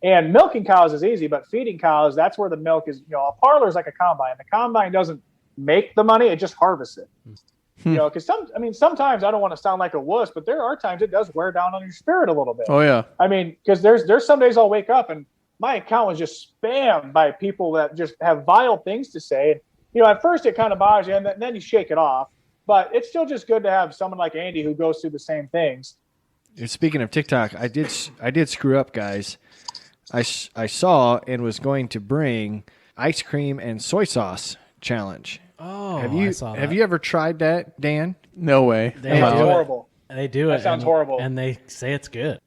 And milking cows is easy, but feeding cows, that's where the milk is. A parlor is like a combine. The combine doesn't make the money; it just harvests it. Because sometimes I don't want to sound like a wuss, but there are times it does wear down on your spirit a little bit. Oh yeah. Because there's some days I'll wake up and my account is just spammed by people that just have vile things to say. And, at first it kind of bothers you, and then you shake it off. But it's still just good to have someone like Andy who goes through the same things. Speaking of TikTok, I did screw up, guys. I saw and was going to bring ice cream and soy sauce challenge. Oh, I saw that. Have you ever tried that, Dan? No way. They sounds do horrible. They do it. That sounds horrible. And they say it's good.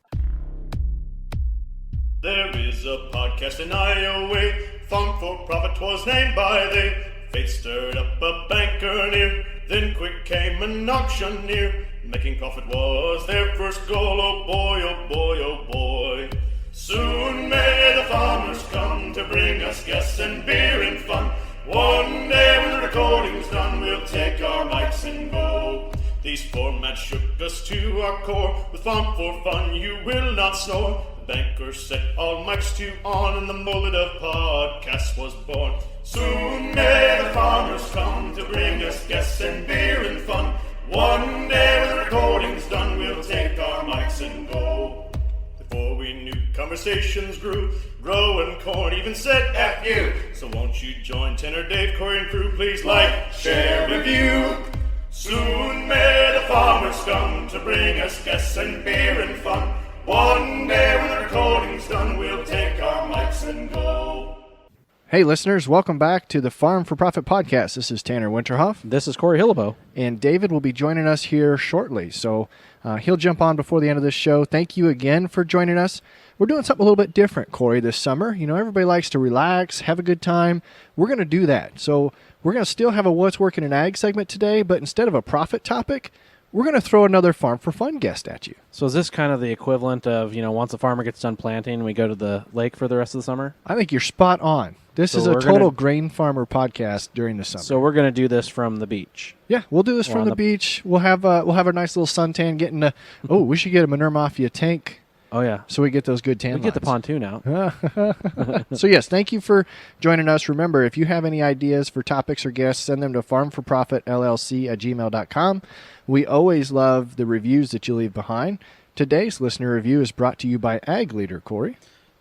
There is a podcast in Iowa, Farm4Profit was named by they. Fate stirred up a banker near, then quick came an auctioneer. Making profit was their first goal, oh boy, oh boy, oh boy. Soon may the farmers come to bring us guests and beer and fun. One day when the recording's done, we'll take our mics and go. These formats shook us to our core. With Farm for Fun, you will not snore. The banker set all mics to on, and the mullet of podcasts was born. Soon may the farmers come to bring us guests and beer and fun. One day when the recording's done, we'll take our mics and go. Before we knew, conversations grew. Growing corn even said F you. So won't you join Tanner, Dave, Corey, and crew? Please like, share, review. Soon may the farmers come to bring us guests and beer and fun. One day when the recording's done, we'll take our mics and go. Hey, listeners, welcome back to the Farm for Profit podcast. This is Tanner Winterhoff. This is Corey Hillebo. And David will be joining us here shortly. So he'll jump on before the end of this show. Thank you again for joining us. We're doing something a little bit different, Corey, this summer. Everybody likes to relax, have a good time. We're going to do that. So we're going to still have a What's Working in Ag segment today, but instead of a profit topic, we're going to throw another Farm for Fun guest at you. So is this kind of the equivalent of, once a farmer gets done planting, we go to the lake for the rest of the summer? I think you're spot on. This is a total grain farmer podcast during the summer. So we're going to do this from the beach. Yeah, we'll do this from the beach. We'll have a nice little suntan. Getting we should get a Manure Mafia tank. Oh yeah, so we get those good tan lines. Get the pontoon out. So yes, thank you for joining us. Remember, if you have any ideas for topics or guests, send them to farmforprofitllc@gmail.com. We always love the reviews that you leave behind. Today's listener review is brought to you by Ag Leader, Corey.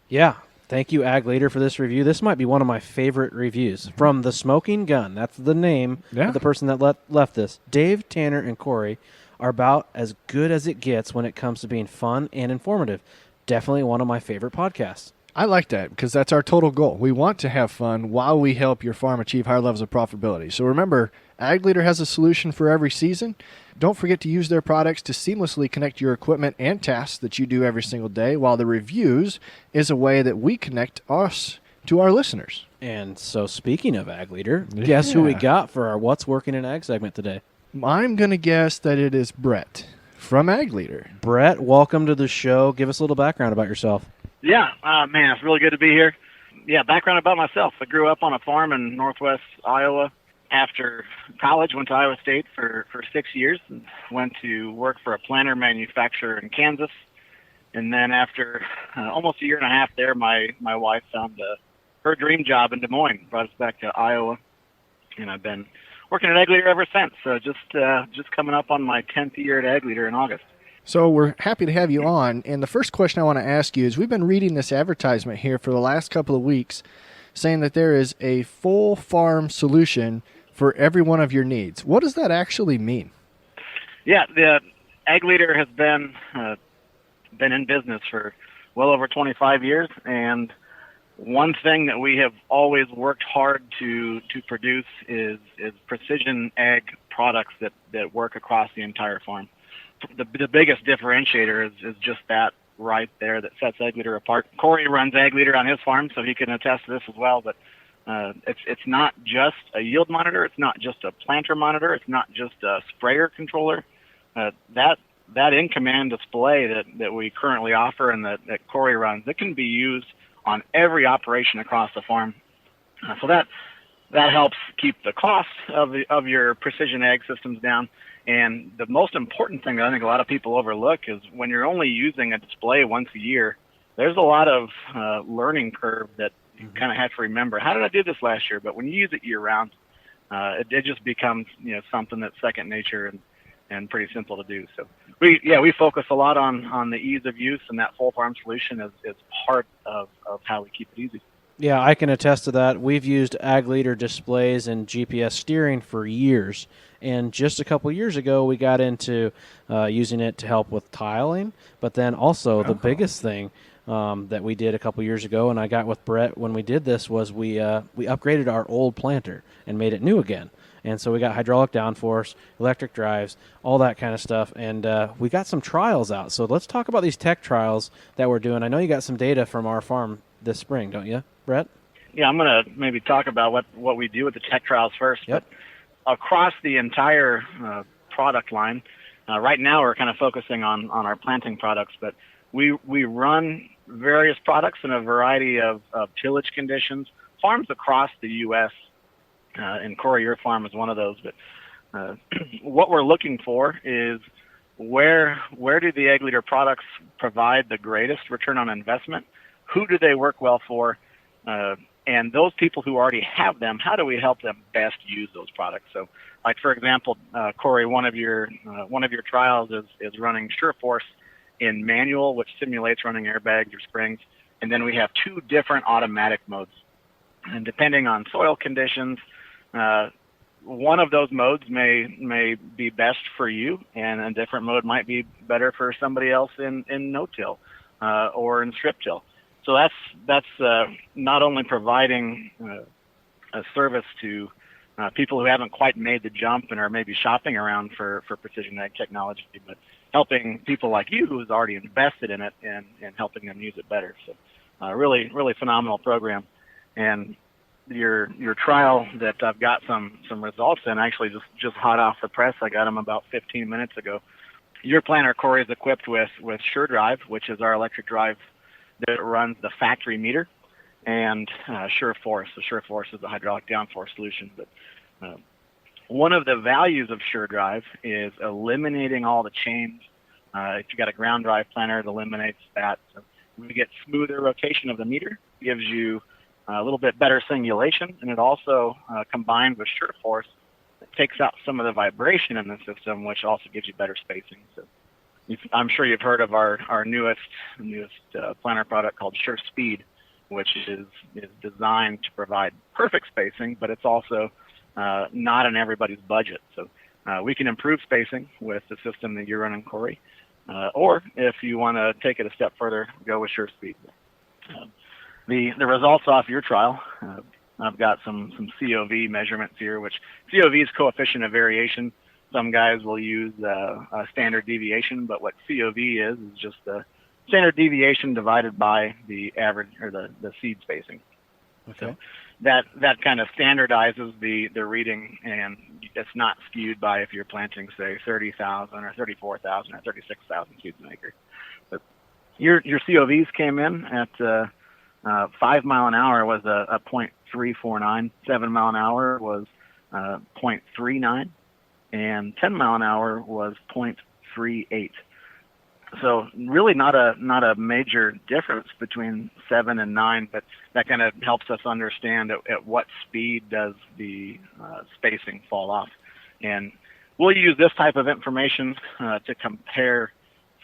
Yeah. Thank you, Ag Leader, for this review. This might be one of my favorite reviews. From The Smoking Gun, that's the name of the person that left this. Dave, Tanner, and Corey are about as good as it gets when it comes to being fun and informative. Definitely one of my favorite podcasts. I like that because that's our total goal. We want to have fun while we help your farm achieve higher levels of profitability. So remember, Ag Leader has a solution for every season. Don't forget to use their products to seamlessly connect your equipment and tasks that you do every single day, while the reviews is a way that we connect us to our listeners. And so speaking of Ag Leader, guess who we got for our What's Working in Ag segment today? I'm going to guess that it is Brett from Ag Leader. Brett, welcome to the show. Give us a little background about yourself. Yeah, man, it's really good to be here. Yeah, background about myself. I grew up on a farm in northwest Iowa. After college, went to Iowa State for 6 years and went to work for a planter manufacturer in Kansas. And then after almost a year and a half there, my wife found her dream job in Des Moines, brought us back to Iowa. And I've been working at Ag Leader ever since. So just coming up on my 10th year at Ag Leader in August. So we're happy to have you on. And the first question I want to ask you is, we've been reading this advertisement here for the last couple of weeks saying that there is a full farm solution for every one of your needs. What does that actually mean? Yeah, the Ag Leader has been in business for well over 25 years, and one thing that we have always worked hard to produce is precision ag products that work across the entire farm. The biggest differentiator is just that right there that sets Ag Leader apart. Corey runs Ag Leader on his farm, so he can attest to this as well, but it's not just a yield monitor. It's not just a planter monitor. It's not just a sprayer controller. That in-command display that we currently offer and that Corey runs, it can be used on every operation across the farm. So that helps keep the cost of your precision ag systems down. And the most important thing that I think a lot of people overlook is when you're only using a display once a year, there's a lot of learning curve that you kind of have to remember. How did I do this last year? But when you use it year round, it just becomes something that's second nature and pretty simple to do. So we focus a lot on the ease of use, and that full farm solution is part of how we keep it easy. Yeah, I can attest to that. We've used Ag Leader displays and GPS steering for years, and just a couple years ago we got into using it to help with tiling, but then also the biggest thing that we did a couple years ago, and I got with Brett when we did this, was we upgraded our old planter and made it new again. And so we got hydraulic downforce, electric drives, all that kind of stuff, and we got some trials out. So let's talk about these tech trials that we're doing. I know you got some data from our farm this spring, don't you, Brett? Yeah, I'm going to maybe talk about what we do with the tech trials first. Yep. But across the entire product line, right now we're kind of focusing on our planting products, but we run various products in a variety of tillage conditions. Farms across the U.S., and Corey, your farm is one of those, but what we're looking for is where do the Ag Leader products provide the greatest return on investment? Who do they work well for? And those people who already have them, how do we help them best use those products? So, like for example, Corey, one of your trials is running SureForce in manual, which simulates running airbags or springs, and then we have 2 different automatic modes. And depending on soil conditions, one of those modes may be best for you, and a different mode might be better for somebody else in no-till or in strip-till. So that's not only providing a service to people who haven't quite made the jump and are maybe shopping around for precision ag technology, but helping people like you who's already invested in it and helping them use it better. So really phenomenal program. And your trial that I've got some results in, actually just hot off the press, I got them about 15 minutes ago. Your planter, Corey, is equipped with SureDrive, which is our electric drive that runs the factory meter, and SureForce. So SureForce is a hydraulic downforce solution. But one of the values of SureDrive is eliminating all the chains. If you got a ground drive planter, it eliminates that. So we get smoother rotation of the meter, gives you a little bit better singulation, and it also combined with SureForce, it takes out some of the vibration in the system, which also gives you better spacing. So I'm sure you've heard of our newest planter product called SureSpeed, which is designed to provide perfect spacing, but it's also not in everybody's budget. So we can improve spacing with the system that you're running, Corey, or if you want to take it a step further, go with SureSpeed. The results off your trial, I've got some COV measurements here, which COV is coefficient of variation. Some guys will use a standard deviation, but what COV is just the standard deviation divided by the average or the seed spacing. Okay. So that kind of standardizes the reading, and it's not skewed by if you're planting, say, 30,000 or 34,000 or 36,000 seeds an acre. But your COVs came in at 5 mile an hour was a 0.349, 7 mile an hour was 0.39, and 10 mile an hour was 0.38. So really not a major difference between 7 and 9, but that kind of helps us understand at what speed does the spacing fall off. And we'll use this type of information to compare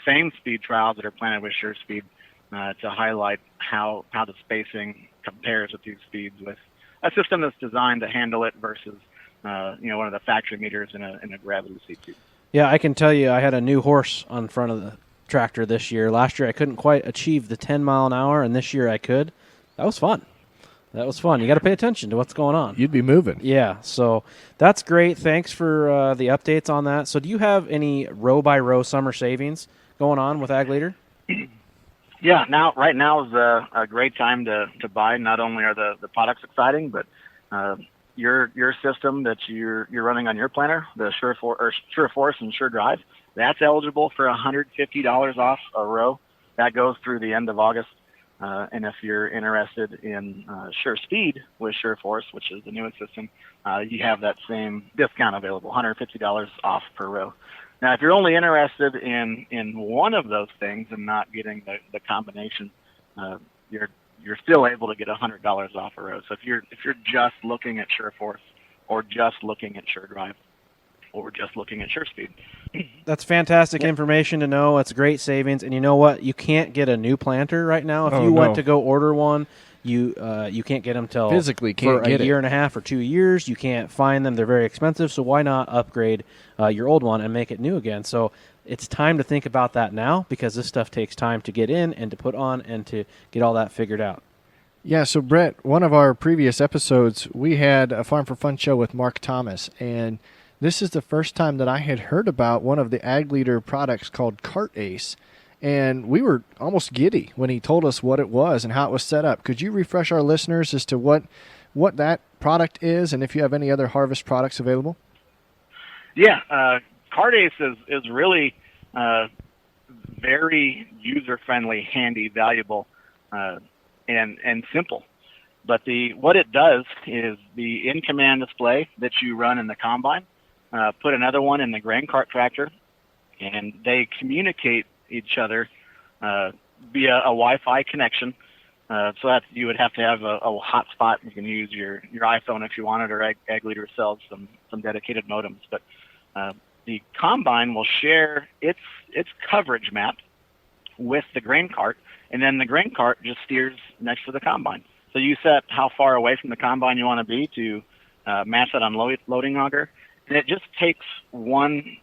same speed trials that are planted with SureSpeed to highlight how the spacing compares with these speeds with a system that's designed to handle it versus one of the factory meters in a gravity seed tube. Yeah, I can tell you I had a new horse on front of the tractor this year. Last year I couldn't quite achieve the 10 mile an hour, and this year I could. That was fun. You got to pay attention to what's going on. You'd be moving. Yeah, so that's great. Thanks for the updates on that. So do you have any row-by-row summer savings going on with Ag Leader? Yeah, right now is a great time to buy. Not only are the products exciting, but your system that you're running on your planter, the SureForce and SureDrive, that's eligible for $150 off a row. That goes through the end of August. And if you're interested in SureSpeed with SureForce, which is the newest system, you have that same discount available, $150 off per row. Now, if you're only interested in one of those things and not getting the combination, you're still able to get $100 off a row. So if you're just looking at SureForce, or just looking at SureDrive, or just looking at SureSpeed. That's fantastic information to know. It's great savings. And you know what? You can't get a new planter right now. If you went to go order one, you can't get them till physically can't for get a year and a half or 2 years. You can't find them. They're very expensive. So why not upgrade your old one and make it new again? So it's time to think about that now, because this stuff takes time to get in and to put on and to get all that figured out. Yeah, so Brett, one of our previous episodes, we had a Farm for Fun show with Mark Thomas, and this is the first time that I had heard about one of the Ag Leader products called Cart Ace, and we were almost giddy when he told us what it was and how it was set up. Could you refresh our listeners as to what that product is, and if you have any other harvest products available? Yeah, Cart Ace is really very user-friendly, handy, valuable, and simple. But what it does is the in-command display that you run in the combine, put another one in the grain cart tractor, and they communicate each other via a Wi-Fi connection. So that you would have to have a hotspot. You can use your iPhone if you wanted, or Ag Leader sells some dedicated modems. But the combine will share its coverage map with the grain cart, and then the grain cart just steers next to the combine. So you set how far away from the combine you want to be to match that on loading auger. And it just takes one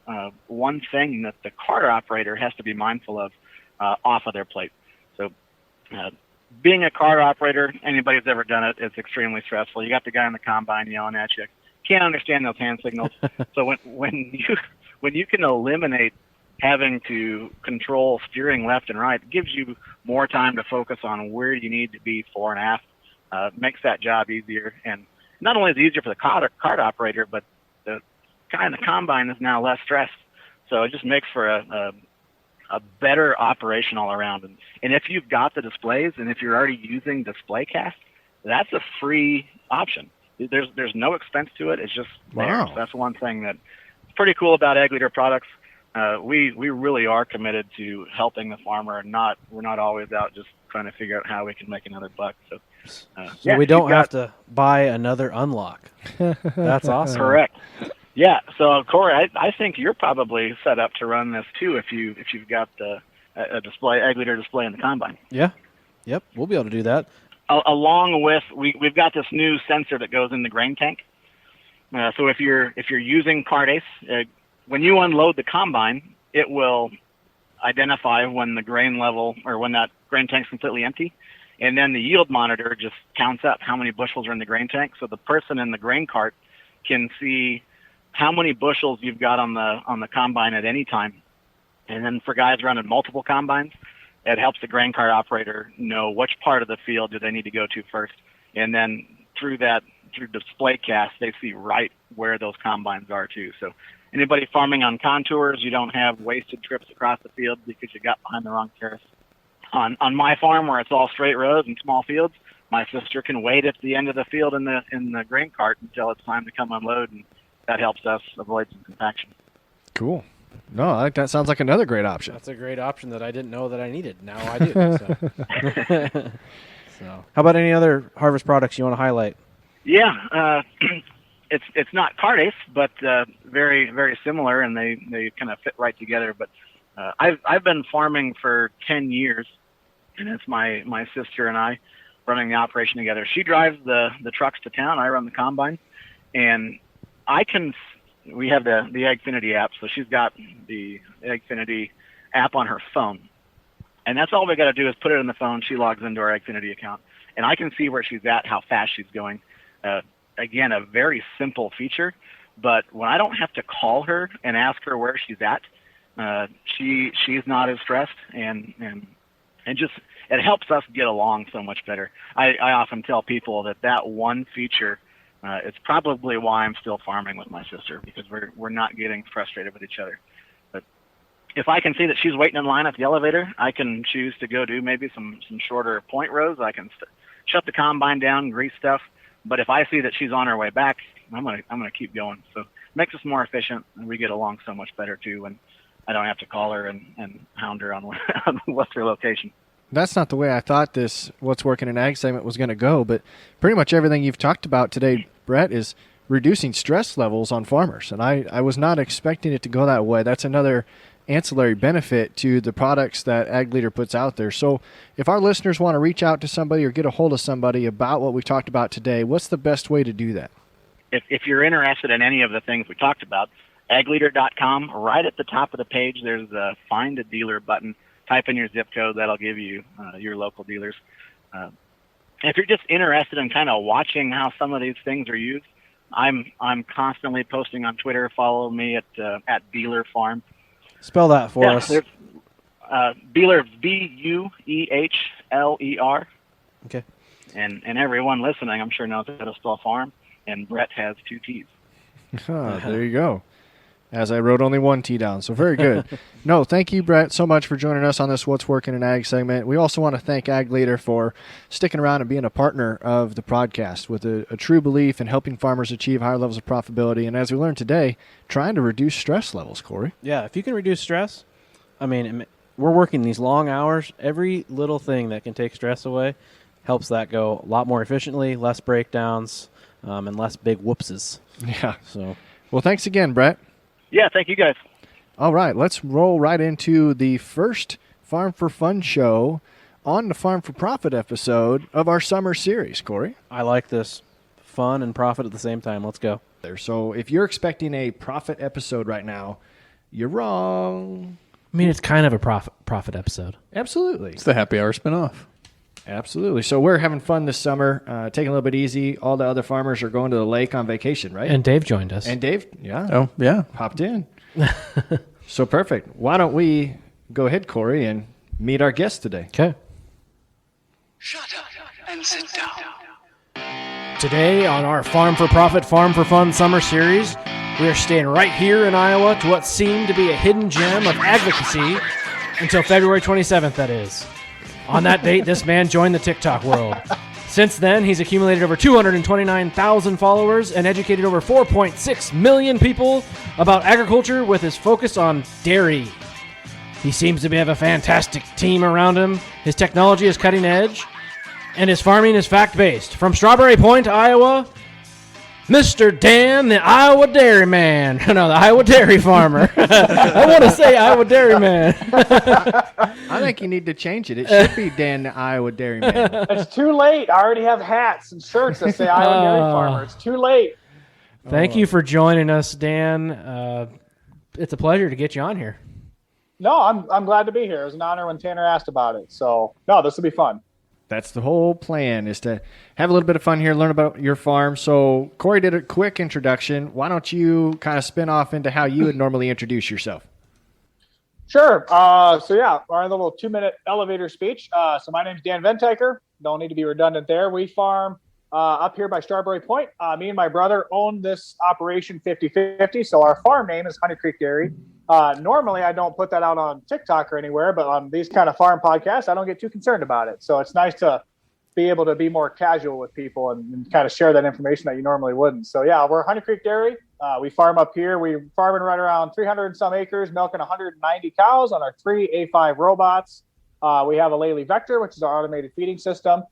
thing that the cart operator has to be mindful of off of their plate. So being a cart operator, anybody who's ever done it, it's extremely stressful. You got the guy on the combine yelling at you. Can't understand those hand signals. So when you can eliminate having to control steering left and right, it gives you more time to focus on where you need to be fore and aft. Makes that job easier, and not only is it easier for the cart operator, but the guy in the combine is now less stressed. So it just makes for a better operation all around. And if you've got the displays, and if you're already using DisplayCast, that's a free option. There's no expense to it. It's just there. So that's one thing that's pretty cool about Ag Leader products. We really are committed to helping the farmer, and we're not always out just trying to figure out how we can make another buck. So we don't have to buy another unlock. That's awesome. Correct. Yeah. So Corey, I think you're probably set up to run this too if you've got a display, Ag Leader display in the combine. Yeah. Yep. We'll be able to do that. Along with we've got this new sensor that goes in the grain tank. So if you're using Cart Ace, when you unload the combine, it will identify when the grain level, or when that grain tank's completely empty, and then the yield monitor just counts up how many bushels are in the grain tank. So the person in the grain cart can see how many bushels you've got on the combine at any time. And then for guys running multiple combines, it helps the grain cart operator know which part of the field do they need to go to first. And then through DisplayCast, they see right where those combines are too. So anybody farming on contours, you don't have wasted trips across the field because you got behind the wrong terrace. On my farm, where it's all straight rows and small fields, my sister can wait at the end of the field in the grain cart until it's time to come unload, and that helps us avoid some compaction. Cool. No, I think that sounds like another great option. That's a great option that I didn't know that I needed. Now I do. So, how about any other harvest products you want to highlight? Yeah, it's not Cart Ace, but very, very similar, and they kind of fit right together. But I've been farming for 10 years, and it's my sister and I running the operation together. She drives the trucks to town. I run the combine, and we have the Agfinity app, so she's got the Agfinity app on her phone. And that's all we got to do is put it in the phone. She logs into our Agfinity account, and I can see where she's at, how fast she's going. Again, a very simple feature, but when I don't have to call her and ask her where she's at, she's not as stressed, and just it helps us get along so much better. I often tell people that one feature, it's probably why I'm still farming with my sister, because we're not getting frustrated with each other. But if I can see that she's waiting in line at the elevator, I can choose to go do maybe some shorter point rows. I can shut the combine down, grease stuff. But if I see that she's on her way back, I'm gonna keep going. So it makes us more efficient, and we get along so much better too. And I don't have to call her and hound her on what's her location. that's not the way I thought this What's Working in Ag segment was going to go, but pretty much everything you've talked about today, Brett, is reducing stress levels on farmers. And I was not expecting it to go that way. That's another ancillary benefit to the products that Ag Leader puts out there. So if our listeners want to reach out to somebody or get a hold of somebody about what we talked about today, what's the best way to do that? If you're interested in any of the things we talked about, agleader.com, right at the top of the page, there's a Find a Dealer button. Type in your zip code. That'll give you your local dealers. If you're just interested in kind of watching how some of these things are used, I'm constantly posting on Twitter. Follow me at Dealer Farm. Spell that for us. Beeler, Buehler. Okay. And everyone listening, I'm sure, knows how to spell farm. And Brett has 2 T's. There you go. As I wrote only 1 T down, so very good. No, thank you, Brett, so much for joining us on this What's Working in Ag segment. We also want to thank Ag Leader for sticking around and being a partner of the podcast with a true belief in helping farmers achieve higher levels of profitability. And as we learned today, trying to reduce stress levels, Corey. Yeah, if you can reduce stress, I mean, we're working these long hours. Every little thing that can take stress away helps that go a lot more efficiently, less breakdowns, and less big whoopses. Yeah. So, well, thanks again, Brett. Yeah, thank you guys. All right, let's roll right into the first Farm for Fun show on the Farm for Profit episode of our summer series, Corey. I like this. Fun and profit at the same time. Let's go. So if you're expecting a profit episode right now, you're wrong. I mean, it's kind of a profit episode. Absolutely. It's the happy hour spinoff. Absolutely. So we're having fun this summer, taking a little bit easy. All the other farmers are going to the lake on vacation, right? And Dave joined us. And Dave, yeah. Oh, yeah. Popped in. So perfect. Why don't we go ahead, Corey, and meet our guest today? Okay. Shut up and sit down. Today on our Farm for Profit, Farm for Fun summer series, we are staying right here in Iowa to what seemed to be a hidden gem of advocacy until February 27th, that is. On that date, this man joined the TikTok world. Since then, he's accumulated over 229,000 followers and educated over 4.6 million people about agriculture with his focus on dairy. He seems to have a fantastic team around him. His technology is cutting edge, and his farming is fact-based. From Strawberry Point, Iowa, Mr. Dan, the Iowa Dairy Man. No, the Iowa Dairy Farmer. I want to say Iowa Dairy Man. I think you need to change it. It should be Dan, the Iowa Dairy Man. It's too late. I already have hats and shirts that say Iowa Dairy Farmer. It's too late. Thank you for joining us, Dan. It's a pleasure to get you on here. No, I'm glad to be here. It was an honor when Tanner asked about it. So, no, this will be fun. That's the whole plan, is to have a little bit of fun here, learn about your farm. So Corey did a quick introduction. Why don't you kind of spin off into how you would normally introduce yourself? Sure. So, yeah, our little 2-minute elevator speech. So my name's Dan Ventiker. Don't need to be redundant there. We farm up here by Strawberry Point. Me and my brother own this operation 50-50. So our farm name is Honey Creek Dairy. Normally, I don't put that out on TikTok or anywhere, but on these kind of farm podcasts, I don't get too concerned about it. So it's nice to be able to be more casual with people and kind of share that information that you normally wouldn't. So, yeah, we're Honey Creek Dairy. We farm up here. We're farming right around 300 and some acres, milking 190 cows on our 3 A5 robots. We have a Lely Vector, which is our automated feeding system.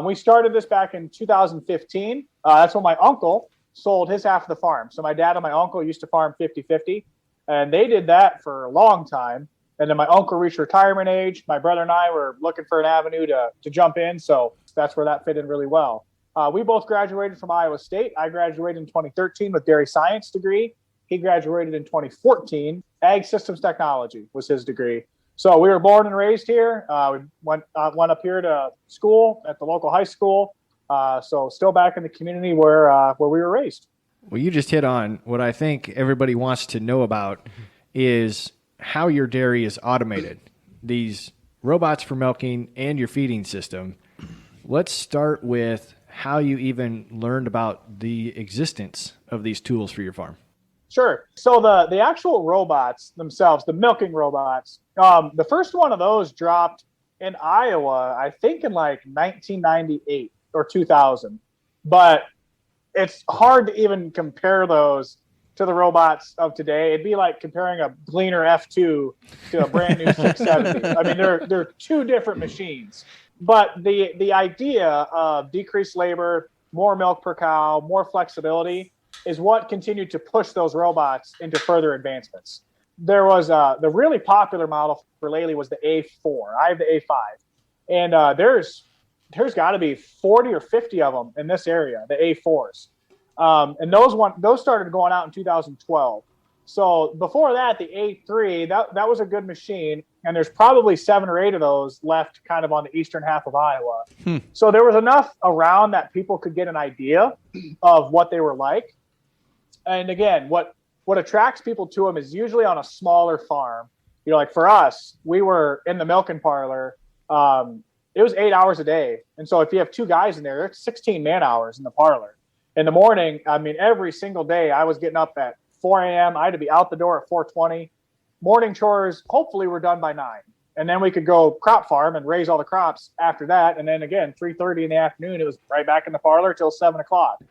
We started this back in 2015. That's when my uncle sold his half of the farm. So my dad and my uncle used to farm 50-50. And they did that for a long time. And then my uncle reached retirement age. My brother and I were looking for an avenue to jump in. So that's where that fit in really well. We both graduated from Iowa State. I graduated in 2013 with dairy science degree. He graduated in 2014. Ag systems technology was his degree. So we were born and raised here. We went up here to school at the local high school. So still back in the community where we were raised. Well, you just hit on what I think everybody wants to know about is how your dairy is automated. These robots for milking and your feeding system. Let's start with how you even learned about the existence of these tools for your farm. Sure. So the actual robots themselves, the milking robots, the first one of those dropped in Iowa, I think in like 1998 or 2000. But it's hard to even compare those to the robots of today. It'd be like comparing a Gleaner F2 to a brand new 670. I mean, they're two different machines. But the idea of decreased labor, more milk per cow, more flexibility is what continued to push those robots into further advancements. There was the really popular model for Lely was the A4. I have the A5. And there's got to be 40 or 50 of them in this area, the A4s. And those started going out in 2012. So before that, the A3, that was a good machine. And there's probably 7 or 8 of those left kind of on the eastern half of Iowa. So there was enough around that people could get an idea of what they were like. And again, what attracts people to them is usually on a smaller farm. You know, like for us, we were in the milking parlor. It was 8 hours a day. And so if you have 2 guys in there, it's 16 man hours in the parlor. In the morning, I mean, every single day I was getting up at 4 a.m. I had to be out the door at 4:20. Morning chores, hopefully, were done by 9. And then we could go crop farm and raise all the crops after that. And then again, 3:30 in the afternoon, it was right back in the parlor till 7 o'clock.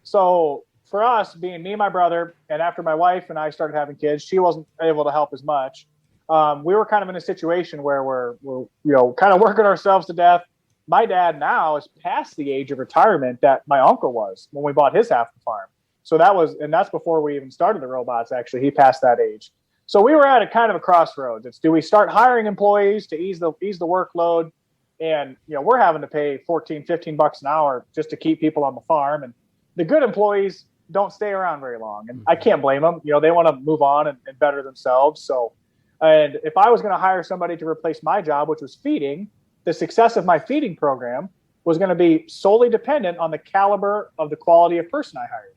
So for us, being me and my brother, and after my wife and I started having kids, she wasn't able to help as much. We were kind of in a situation where we're kind of working ourselves to death. My dad now is past the age of retirement that my uncle was when we bought his half of the farm. So that's before we even started the robots. Actually, he passed that age. So we were at a kind of a crossroads. It's, do we start hiring employees to ease the workload? And, we're having to pay $14, $15 an hour just to keep people on the farm. And the good employees don't stay around very long. And I can't blame them. They want to move on and better themselves. So, and if I was going to hire somebody to replace my job, which was feeding, the success of my feeding program was going to be solely dependent on the caliber of the quality of person I hired.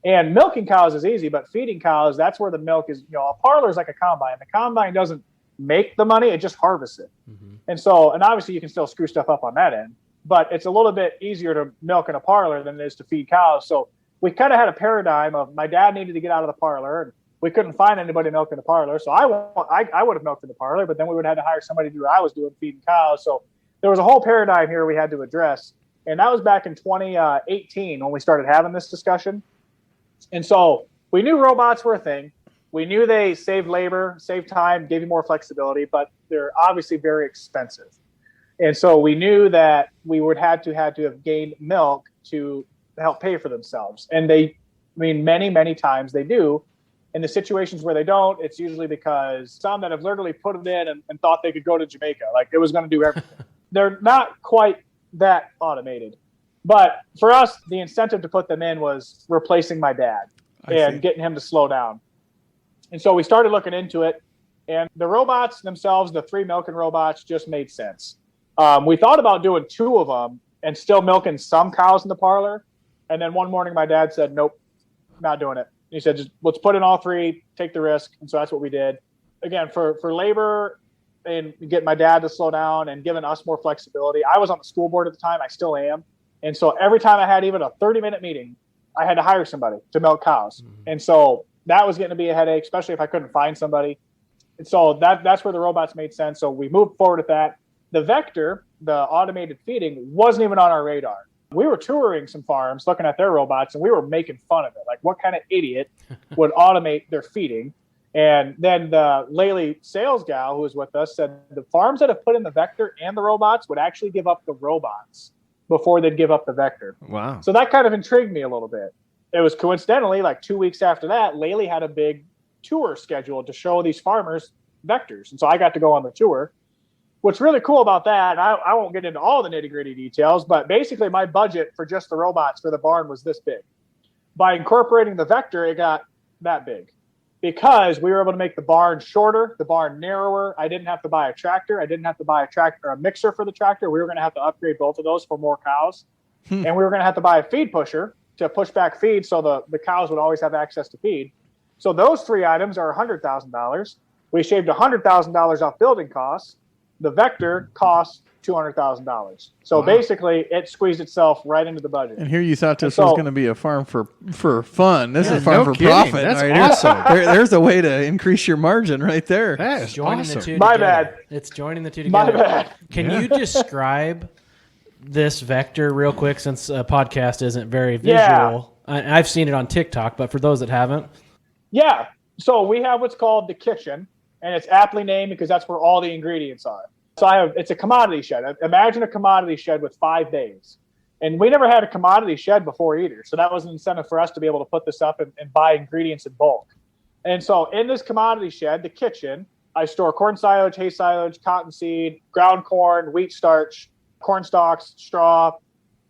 And milking cows is easy, but feeding cows, that's where the milk is. A parlor is like a combine. The combine doesn't make the money, it just harvests it. And so, and obviously you can still screw stuff up on that end, but it's a little bit easier to milk in a parlor than it is to feed cows. So we kind of had a paradigm of my dad needed to get out of the parlor, and we couldn't find anybody to milk in the parlor. So I would have milked in the parlor, but then we would have had to hire somebody to do what I was doing, feeding cows. So there was a whole paradigm here we had to address. And that was back in 2018 when we started having this discussion. And so we knew robots were a thing. We knew they saved labor, saved time, gave you more flexibility, but they're obviously very expensive. And so we knew that we would had to have gained milk to help pay for themselves. And many, many times they do. In the situations where they don't, it's usually because some that have literally put it in and thought they could go to Jamaica, like it was going to do everything. They're not quite that automated. But for us, the incentive to put them in was replacing my dad and getting him to slow down. And so we started looking into it. And the robots themselves, the 3 milking robots, just made sense. We thought about doing 2 of them and still milking some cows in the parlor. And then one morning my dad said, nope, not doing it. He said, just let's put in all 3, take the risk. And so that's what we did. Again, for labor and getting my dad to slow down and giving us more flexibility. I was on the school board at the time. I still am. And so every time I had even a 30-minute meeting, I had to hire somebody to milk cows. And so that was getting to be a headache, especially if I couldn't find somebody. And so that's where the robots made sense. So we moved forward with that. The Vector, the automated feeding, wasn't even on our radar. We were touring some farms, looking at their robots, and we were making fun of it. Like, what kind of idiot would automate their feeding? And then the Lely sales gal who was with us said the farms that have put in the Vector and the robots would actually give up the robots before they'd give up the Vector. Wow. So that kind of intrigued me a little bit. It was coincidentally, like 2 weeks after that, Lely had a big tour scheduled to show these farmers Vectors. And so I got to go on the tour. What's really cool about that, and I won't get into all the nitty-gritty details, but basically my budget for just the robots for the barn was this big. By incorporating the Vector, it got that big because we were able to make the barn shorter, the barn narrower. I didn't have to buy a tractor. I didn't have to buy a mixer for the tractor. We were going to have to upgrade both of those for more cows. And we were going to have to buy a feed pusher to push back feed so the cows would always have access to feed. So those 3 items are $100,000. We shaved $100,000 off building costs. The Vector costs $200,000. So basically, it squeezed itself right into the budget. And here you thought this was going to be a farm for fun. This is farm for kidding. profit. That's right awesome. There's a way to increase your margin right there. That is Joining awesome. the two My together. bad. It's joining the two My together. bad. Can you describe this Vector real quick, since a podcast isn't very visual? Yeah. I've seen it on TikTok, but for those that haven't. Yeah. So we have what's called the kitchen, and it's aptly named because that's where all the ingredients are. So it's a commodity shed. Imagine a commodity shed with 5 bays. And we never had a commodity shed before either. So that was an incentive for us to be able to put this up and buy ingredients in bulk. And so in this commodity shed, the kitchen, I store corn silage, hay silage, cottonseed, ground corn, wheat starch, corn stalks, straw,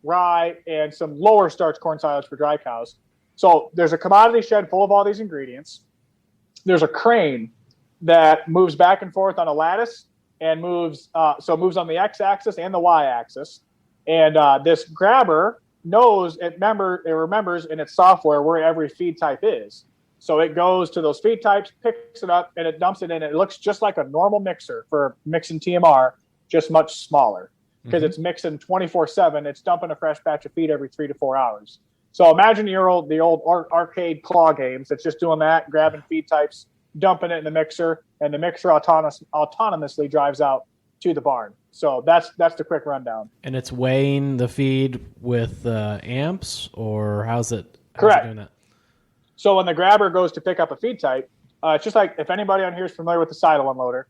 rye, and some lower starch corn silage for dry cows. So there's a commodity shed full of all these ingredients. There's a crane that moves back and forth on a lattice and moves on the x-axis and the y-axis. And this grabber knows it remembers in its software where every feed type is. So it goes to those feed types, picks it up, and it dumps it in. It looks just like a normal mixer for mixing TMR, just much smaller because it's mixing 24/7. It's dumping a fresh batch of feed every 3 to 4 hours. So imagine the old arcade claw games. It's just doing that, grabbing feed types, dumping it in the mixer, and the mixer autonomously drives out to the barn. So that's the quick rundown. And it's weighing the feed with amps, or how's it doing that? So when the grabber goes to pick up a feed type, it's just like if anybody on here is familiar with the silo unloader.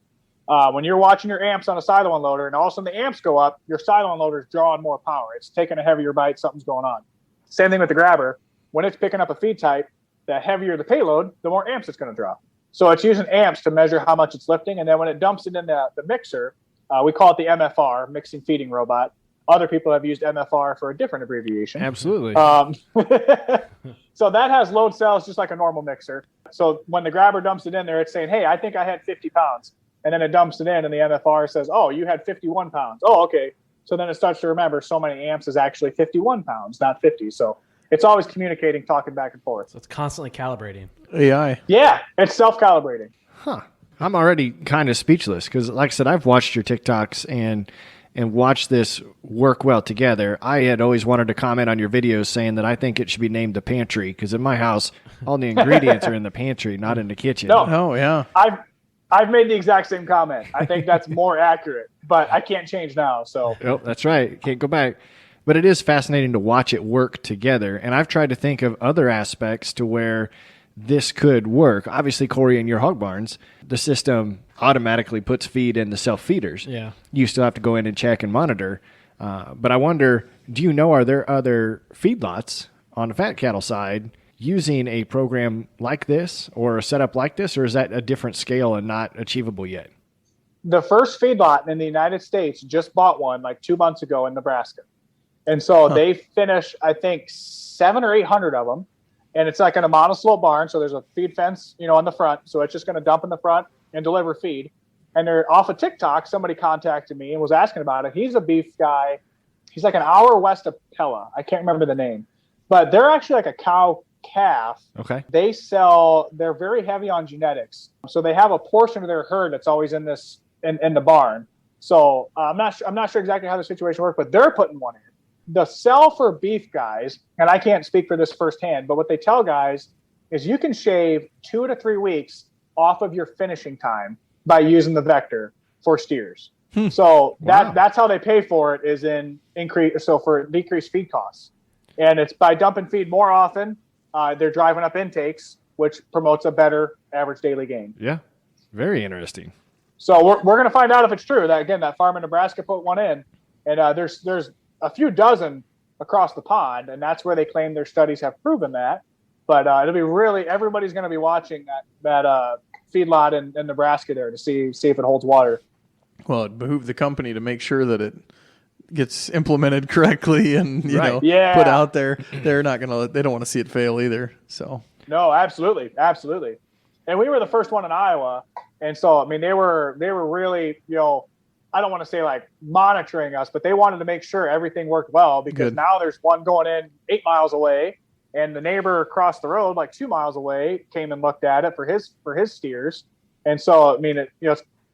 When you're watching your amps on a silo unloader and all of a sudden the amps go up, your silo unloader is drawing more power. It's taking a heavier bite, something's going on. Same thing with the grabber. When it's picking up a feed type, the heavier the payload, the more amps it's going to draw. So it's using amps to measure how much it's lifting. And then when it dumps it in the mixer, we call it the MFR, mixing feeding robot. Other people have used MFR for a different abbreviation. Absolutely. So that has load cells just like a normal mixer. So when the grabber dumps it in there, it's saying, hey, I think I had 50 pounds. And then it dumps it in, and the MFR says, oh, you had 51 pounds. Oh, okay. So then it starts to remember so many amps is actually 51 pounds, not 50. So it's always communicating, talking back and forth. So it's constantly calibrating. AI. Yeah, it's self-calibrating. Huh. I'm already kind of speechless because, like I said, I've watched your TikToks and watched this work well together. I had always wanted to comment on your videos saying that I think it should be named the pantry because in my house, all the ingredients are in the pantry, not in the kitchen. No. Oh, yeah. I've made the exact same comment. I think that's more accurate, but I can't change now. So oh, that's right. Can't go back. But it is fascinating to watch it work together. And I've tried to think of other aspects to where this could work. Obviously, Corey, in your hog barns, the system automatically puts feed in the self-feeders. Yeah. You still have to go in and check and monitor. But I wonder, do you know, are there other feedlots on the fat cattle side using a program like this or a setup like this, or is that a different scale and not achievable yet? The first feedlot in the United States just bought one like 2 months ago in Nebraska. And so they finish, I think, 700 or 800 of them. And it's like in a monoslope barn. So there's a feed fence, on the front. So it's just going to dump in the front and deliver feed. And they're off of TikTok. Somebody contacted me and was asking about it. He's a beef guy. He's like an hour west of Pella. I can't remember the name. But they're actually like a cow calf. Okay. They're very heavy on genetics. So they have a portion of their herd that's always in the barn. So I'm not sure exactly how the situation works, but they're putting one in. The sell for beef guys, and I can't speak for this firsthand, but what they tell guys is you can shave 2 to 3 weeks off of your finishing time by using the vector for steers. So that's how they pay for it, is for decreased feed costs. And it's by dumping feed more often. They're driving up intakes, which promotes a better average daily gain. Yeah. Very interesting. So we're going to find out if it's true. That farm in Nebraska put one in, and there's a few dozen across the pond, and that's where they claim their studies have proven that. But it'll be everybody's going to be watching that feedlot in Nebraska there to see if it holds water. Well, it behooves the company to make sure that it gets implemented correctly and put out there. They don't want to see it fail either. So no, absolutely. And we were the first one in Iowa, and so I mean they were really I don't want to say like monitoring us, but they wanted to make sure everything worked well because now there's one going in 8 miles away, and the neighbor across the road, like 2 miles away, came and looked at it for his steers. And so, I mean,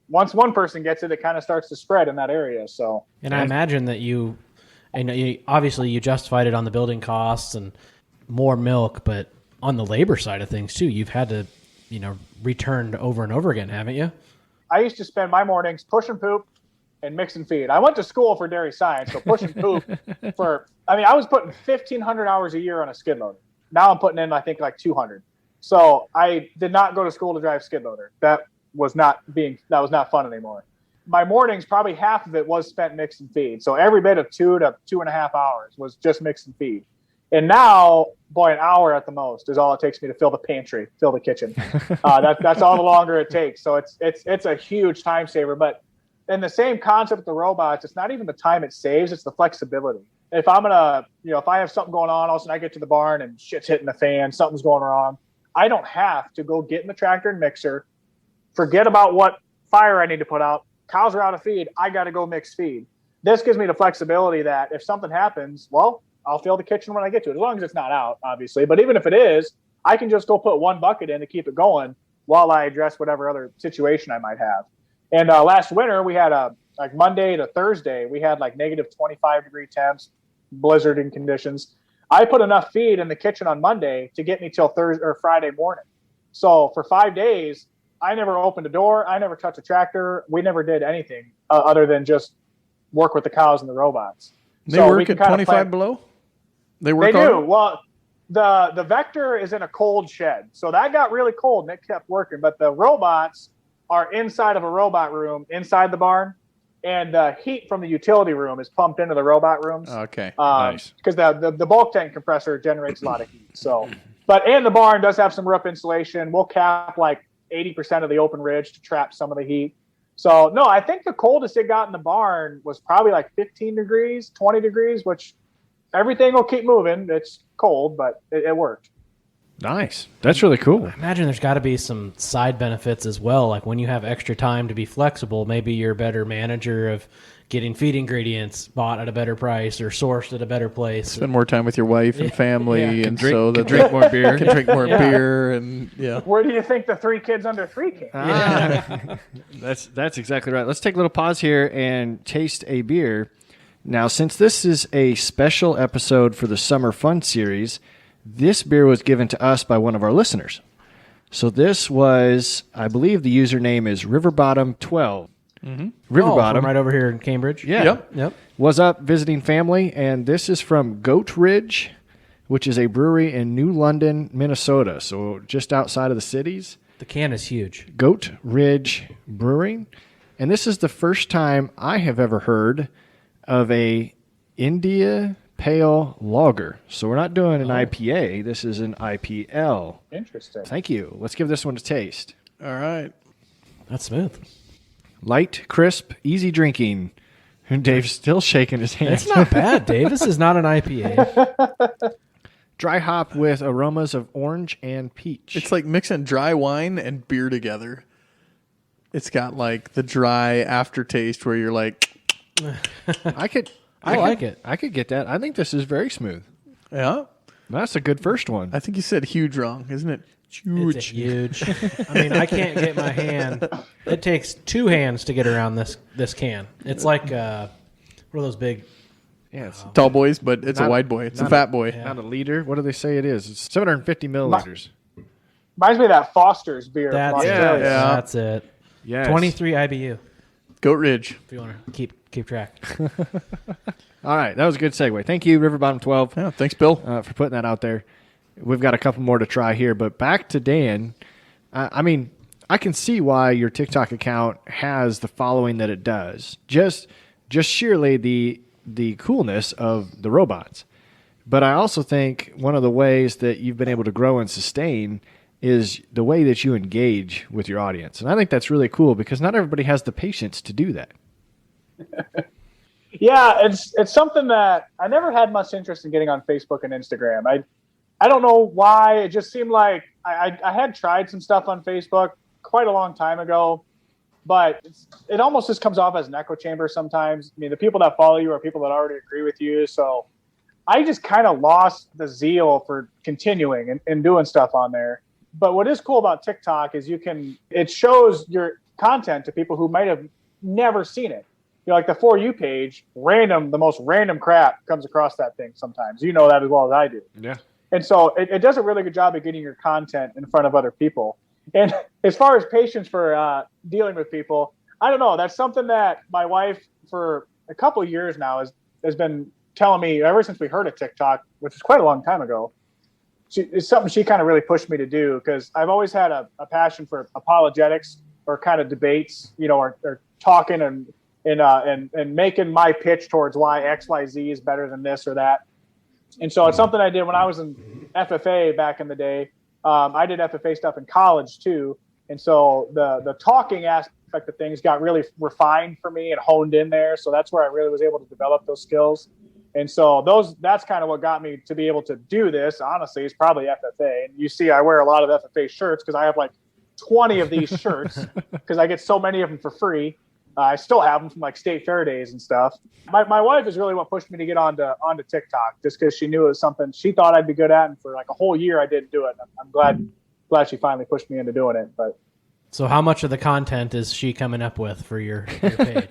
once one person gets it, it kind of starts to spread in that area. So, and I imagine that you obviously you justified it on the building costs and more milk, but on the labor side of things too, you've had to, return over and over again, haven't you? I used to spend my mornings pushing poop and mixing feed. I went to school for dairy science, so pushing poop I was putting 1,500 hours a year on a skid loader. Now I'm putting in, I think, like 200. So I did not go to school to drive skid loader. That was not fun anymore. My mornings, probably half of it was spent mix and feed. So every bit of 2 to 2.5 hours was just mix and feed. And now, boy, an hour at the most is all it takes me to fill the pantry, fill the kitchen. That's all the longer it takes. So it's a huge time saver. But in the same concept with the robots, it's not even the time it saves, it's the flexibility. If I'm gonna, if I have something going on, all of a sudden I get to the barn and shit's hitting the fan, something's going wrong, I don't have to go get in the tractor and mixer, forget about what fire I need to put out. Cows are out of feed. I got to go mix feed. This gives me the flexibility that if something happens, well, I'll fill the kitchen when I get to it, as long as it's not out, obviously. But even if it is, I can just go put one bucket in to keep it going while I address whatever other situation I might have. And last winter, we had like Monday to Thursday, we had like negative 25-degree temps, blizzarding conditions. I put enough feed in the kitchen on Monday to get me till Thursday or Friday morning. So for 5 days, I never opened a door. I never touched a tractor. We never did anything other than just work with the cows and the robots. They work at 25 below? They do. Well, the Vector is in a cold shed. So that got really cold and it kept working. But the robots are inside of a robot room inside the barn. And heat from the utility room is pumped into the robot rooms. Okay, nice. Because the bulk tank compressor generates a lot of heat. So, and the barn does have some roof insulation. We'll cap like 80% of the open ridge to trap some of the heat. So, no, I think the coldest it got in the barn was probably like 15 degrees, 20 degrees, which everything will keep moving. It's cold, but it worked. Nice. That's really cool. I imagine there's got to be some side benefits as well. Like when you have extra time to be flexible, maybe you're a better manager of getting feed ingredients bought at a better price or sourced at a better place. Spend more time with your wife and family, and drink more beer. Can drink more beer, and Where do you think the 3 kids under 3 came? That's exactly right. Let's take a little pause here and taste a beer. Now, since this is a special episode for the Summer Fun Series, this beer was given to us by one of our listeners. So this was, I believe the username is Riverbottom12. Mm-hmm. Riverbottom. Right over here in Cambridge. Yeah. Yep. Was up visiting family, and this is from Goat Ridge, which is a brewery in New London, Minnesota. So just outside of the cities. The can is huge. Goat Ridge Brewing. And this is the first time I have ever heard of a India Pale Lager. So we're not doing an IPA. This is an IPL. Interesting. Thank you. Let's give this one a taste. All right. That's smooth. Light, crisp, easy drinking. And Dave's still shaking his hand. It's not bad, Dave. This is not an IPA. Dry hop with aromas of orange and peach. It's like mixing dry wine and beer together. It's got like the dry aftertaste where you're like... I like it. I could get that. I think this is very smooth. Yeah. That's a good first one. I think you said huge wrong, isn't it? Huge. It's huge. I mean, I can't get my hand. It takes 2 hands to get around this can. It's like what are those big? Yeah, it's tall boys, but it's a wide boy. It's a fat boy. Not a liter. What do they say it is? It's 750 milliliters. Reminds me of that Foster's beer. That's it. Yes. 23 IBU. Goat Ridge. If you want to keep track. All right, that was a good segue. Thank you, Riverbottom 12. Yeah, thanks, Bill, for putting that out there. We've got a couple more to try here, but back to Dan. I mean, I can see why your TikTok account has the following that it does. Just sheerly the coolness of the robots. But I also think one of the ways that you've been able to grow and sustain is the way that you engage with your audience. And I think that's really cool because not everybody has the patience to do that. Yeah, it's something that I never had much interest in getting on Facebook and Instagram. I don't know why. It just seemed like I had tried some stuff on Facebook quite a long time ago, but it almost just comes off as an echo chamber sometimes. I mean, the people that follow you are people that already agree with you. So I just kind of lost the zeal for continuing and doing stuff on there. But what is cool about TikTok is it shows your content to people who might have never seen it. You know, like the For You page, the most random crap comes across that thing sometimes. You know that as well as I do. Yeah. And so it does a really good job of getting your content in front of other people. And as far as patience for dealing with people, I don't know. That's something that my wife for a couple of years now has been telling me ever since we heard of TikTok, which is quite a long time ago. it's something she kind of really pushed me to do, because I've always had a passion for apologetics, or kind of debates, or talking and making my pitch towards why XYZ is better than this or that. And so it's something I did when I was in FFA back in the day. I did FFA stuff in college too. And so the talking aspect of things got really refined for me and honed in there. So that's where I really was able to develop those skills. And so that's kind of what got me to be able to do this, honestly, is probably FFA. And you see I wear a lot of FFA shirts because I have like 20 of these shirts because I get so many of them for free. I still have them from like state fair days and stuff. My wife is really what pushed me to get onto TikTok, just because she knew it was something she thought I'd be good at. And for like a whole year, I didn't do it. I'm glad she finally pushed me into doing it. But so how much of the content is she coming up with for your page?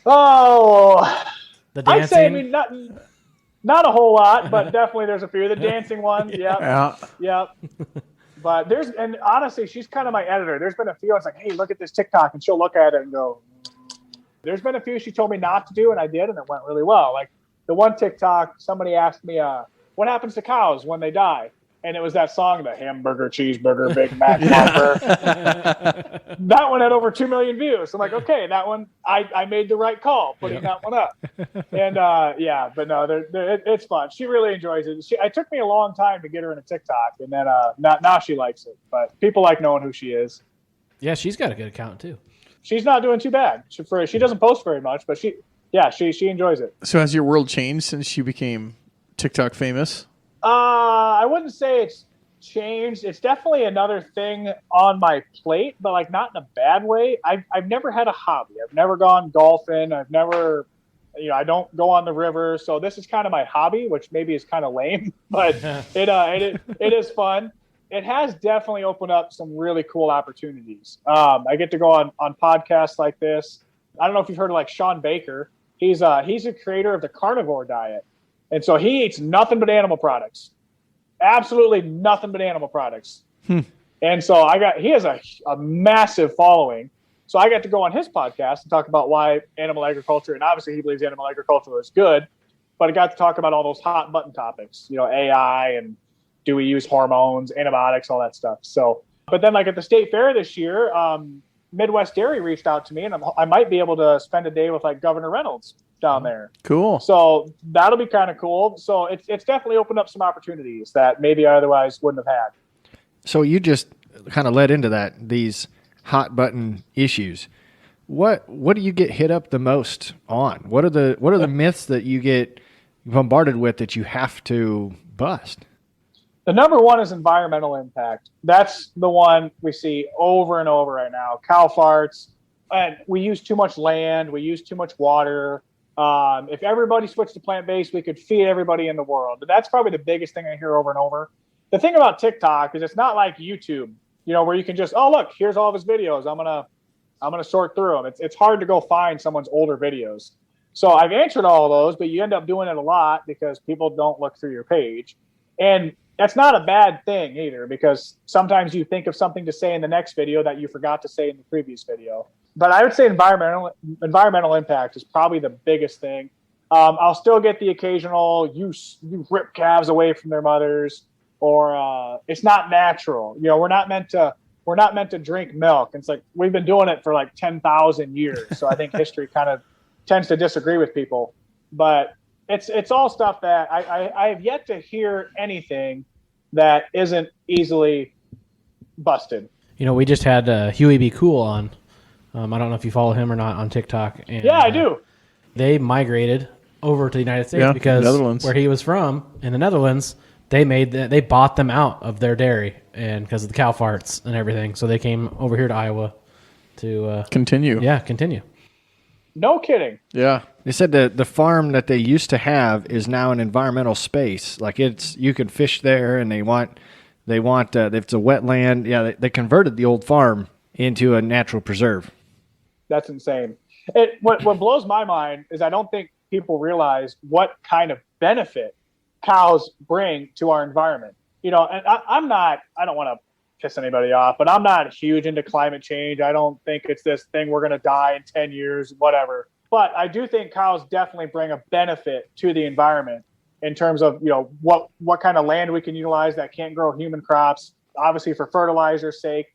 Oh, the dancing? I'd say, I mean, not a whole lot, but definitely there's a few. The dancing ones, yep. But and honestly, she's kind of my editor. There's been a few I was like, hey, look at this TikTok, and she'll look at it and go. There's been a few she told me not to do, and I did, and it went really well. Like the one TikTok, somebody asked me, what happens to cows when they die? And it was that song, the hamburger, cheeseburger, Big Mac, Whopper. That one had over 2 million views. I'm like, okay, that one, I made the right call putting that one up. And but no, it's fun. She really enjoys it. It took me a long time to get her into TikTok, and then now she likes it. But people like knowing who she is. Yeah, she's got a good account too. She's not doing too bad. She doesn't post very much, but she enjoys it. So has your world changed since you became TikTok famous? I wouldn't say it's changed. It's definitely another thing on my plate, but like not in a bad way. I've never had a hobby. I've never gone golfing. I've never, I don't go on the river. So this is kind of my hobby, which maybe is kind of lame, but it is fun. It has definitely opened up some really cool opportunities. I get to go on podcasts like this. I don't know if you've heard of like Sean Baker. He's a creator of the carnivore diet. And so he eats nothing but animal products, absolutely nothing but animal products. And so he has a massive following. So I got to go on his podcast and talk about why animal agriculture, and obviously he believes animal agriculture is good, but I got to talk about all those hot button topics, AI, and do we use hormones, antibiotics, all that stuff. So, but then like at the state fair this year, Midwest Dairy reached out to me, and I might be able to spend a day with like Governor Reynolds down there. Cool. So that'll be kind of cool. So it's definitely opened up some opportunities that maybe I otherwise wouldn't have had. So you just kind of led into that, these hot button issues. What do you get hit up the most on? What are the myths that you get bombarded with that you have to bust? The number one is environmental impact. That's the one we see over and over right now. Cow farts, and we use too much land. We use too much water. If everybody switched to plant-based, we could feed everybody in the world. But that's probably the biggest thing I hear over and over. The thing about TikTok is it's not like YouTube, where you can just, oh, look, here's all of his videos. I'm gonna sort through them. It's hard to go find someone's older videos. So I've answered all of those, but you end up doing it a lot because people don't look through your page. And that's not a bad thing either, because sometimes you think of something to say in the next video that you forgot to say in the previous video. But I would say environmental impact is probably the biggest thing. I'll still get the occasional you rip calves away from their mothers, or it's not natural. We're not meant to drink milk. It's like we've been doing it for like 10,000 years. So I think history kind of tends to disagree with people. But it's all stuff that I have yet to hear anything that isn't easily busted. We just had Huey B. Cool on. I don't know if you follow him or not on TikTok. And, yeah, I do. They migrated over to the United States because where he was from in the Netherlands, they bought them out of their dairy, and because of the cow farts and everything, so they came over here to Iowa to continue. Yeah, continue. No kidding. Yeah. They said the farm that they used to have is now an environmental space. Like you can fish there, and they want it's a wetland. Yeah, they converted the old farm into a natural preserve. That's insane. What blows my mind is I don't think people realize what kind of benefit cows bring to our environment. And I don't want to piss anybody off, but I'm not huge into climate change. I don't think it's this thing we're going to die in 10 years, whatever. But I do think cows definitely bring a benefit to the environment. in terms of, what kind of land we can utilize that can't grow human crops, obviously for fertilizer's sake,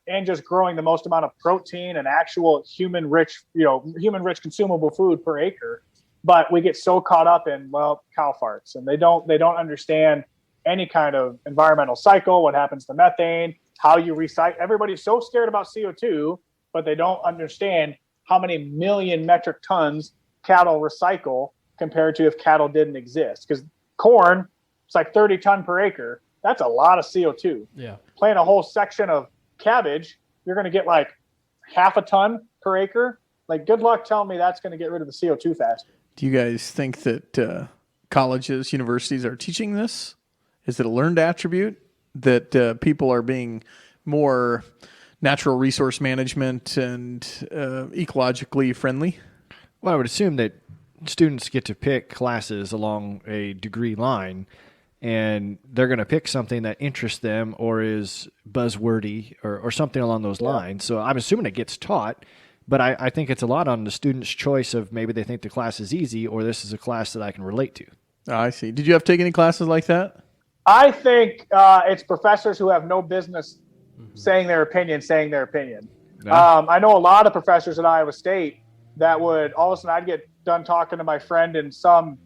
and just growing the most amount of protein and actual human rich consumable food per acre. But we get so caught up in, cow farts, and they don't understand any kind of environmental cycle, what happens to methane, how you recycle. Everybody's so scared about CO2, but they don't understand how many million metric tons cattle recycle compared to if cattle didn't exist. Because corn, it's like 30 ton per acre. That's a lot of CO2. Yeah. Plant a whole section of cabbage, you're going to get like half a ton per acre. Like, good luck telling me that's going to get rid of the CO2 fast. Do you guys think that colleges, universities are teaching this? Is it a learned attribute that people are being more natural resource management and ecologically friendly? Well, I would assume that students get to pick classes along a degree line, and they're going to pick something that interests them or is buzzwordy or something along those lines. So I'm assuming it gets taught, but I think it's a lot on the student's choice of maybe they think the class is easy or this is a class that I can relate to. Oh, I see. Did you have to take any classes like that? I think it's professors who have no business saying their opinion. Yeah. I know a lot of professors at Iowa State that would, all of a sudden I'd get done talking to my friend in some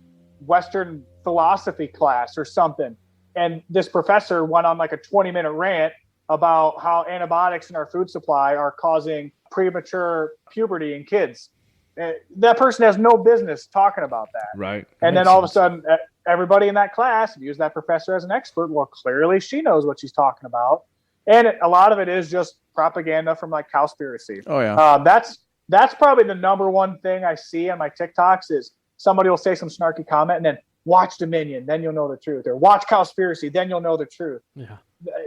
Western philosophy class or something, and this professor went on like a 20-minute rant about how antibiotics in our food supply are causing premature puberty in kids. That person has no business talking about that. Right. And then all of a sudden, everybody in that class views that professor as an expert. Well, clearly she knows what she's talking about. And a lot of it is just propaganda from like Cowspiracy. Oh, yeah. That's probably the number one thing I see on my TikToks is somebody will say some snarky comment and then watch Dominion, then you'll know the truth. Or watch Cowspiracy, then you'll know the truth. Yeah.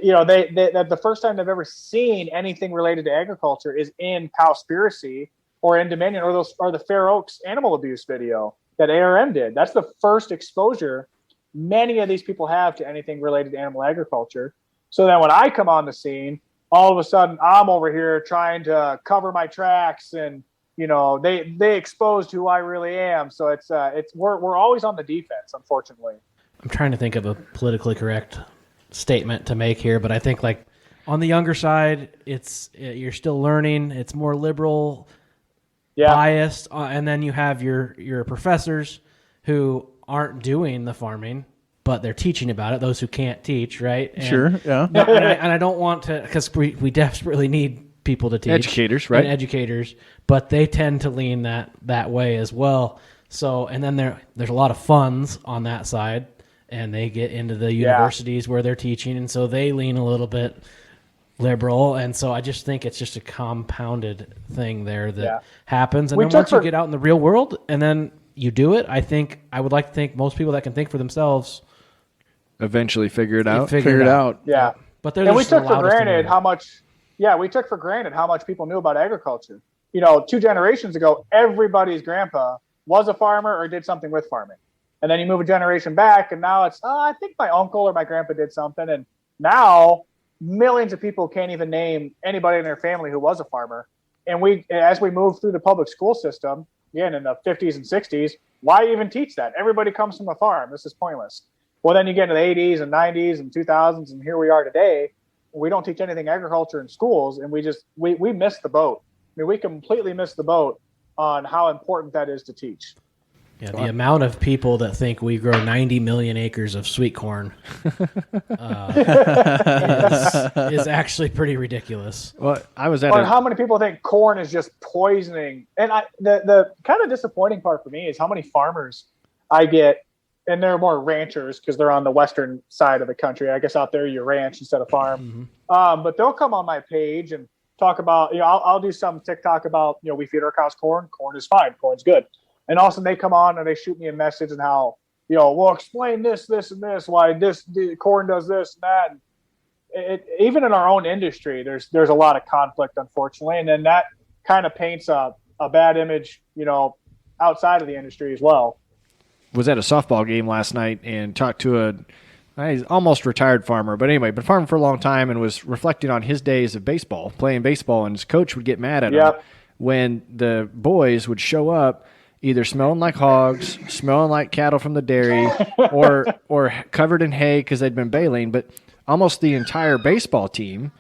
They the first time they've ever seen anything related to agriculture is in Cowspiracy or in Dominion or the Fair Oaks animal abuse video that ARM did. That's the first exposure many of these people have to anything related to animal agriculture. So then when I come on the scene, all of a sudden I'm over here trying to cover my tracks, and they exposed who I really am. So we're always on the defense, unfortunately. I'm trying to think of a politically correct statement to make here, but I think like on the younger side, you're still learning. It's more liberal, biased, and then you have your professors who aren't doing the farming, but they're teaching about it. Those who can't teach, right? And, sure, yeah. And I don't want to, because we desperately need people to teach. Educators, right? And educators, but they tend to lean that way as well. So, and then there's a lot of funds on that side, and they get into the universities where they're teaching, and so they lean a little bit liberal. And so I just think it's just a compounded thing there that happens. And then once you get out in the real world and then you do it, I would like to think most people that can think for themselves eventually figure it out. Figure it out. Yeah. But we took for granted how much people knew about agriculture. 2 generations ago, everybody's grandpa was a farmer or did something with farming. And then you move a generation back, and now it's, I think my uncle or my grandpa did something. And now millions of people can't even name anybody in their family who was a farmer. And as we move through the public school system, again, in the 50s and 60s, why even teach that? Everybody comes from a farm. This is pointless. Well, then you get into the 80s and 90s and 2000s, and here we are today. We don't teach anything agriculture in schools, and we missed the boat. I mean, we completely missed the boat on how important that is to teach. Yeah, the amount of people that think we grow 90 million acres of sweet corn is actually pretty ridiculous. Well, how many people think corn is just poisoning? And the kind of disappointing part for me is how many farmers I get, and they're more ranchers because they're on the western side of the country. I guess out there you ranch instead of farm. Mm-hmm. But they'll come on my page and talk about, I'll do some TikTok about, we feed our cows corn. Corn is fine. Corn's good. And also they come on and they shoot me a message and how, we'll explain this, and this, why corn does this and that. And even in our own industry, there's a lot of conflict, unfortunately. And then that kind of paints a bad image, outside of the industry as well. Was at a softball game last night and talked to he's almost retired farmer, but anyway, been farming for a long time and was reflecting on his days of playing baseball, and his coach would get mad at him when the boys would show up either smelling like hogs, smelling like cattle from the dairy, or covered in hay because they'd been baling. But almost the entire baseball team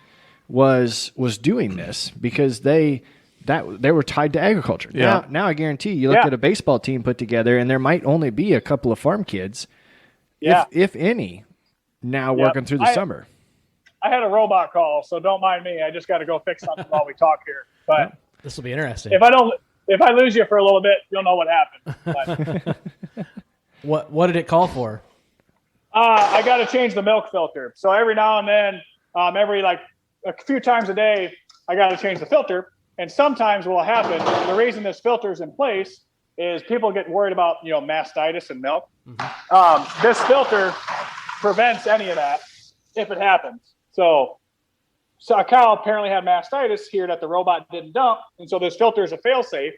was doing this because they were tied to agriculture. Yeah. Now I guarantee you look at a baseball team put together, and there might only be a couple of farm kids, if any, now working through the summer. I had a robot call, so don't mind me. I just got to go fix something while we talk here. But This will be interesting. if I lose you for a little bit, you'll know what happened. But, What did it call for? I got to change the milk filter. So every now and then, every like a few times a day, I got to change the filter. And sometimes what will happen, the reason this filter is in place is people get worried about, mastitis in milk. This filter prevents any of that if it happens. So a cow apparently had mastitis here that the robot didn't dump. And so this filter is a fail-safe.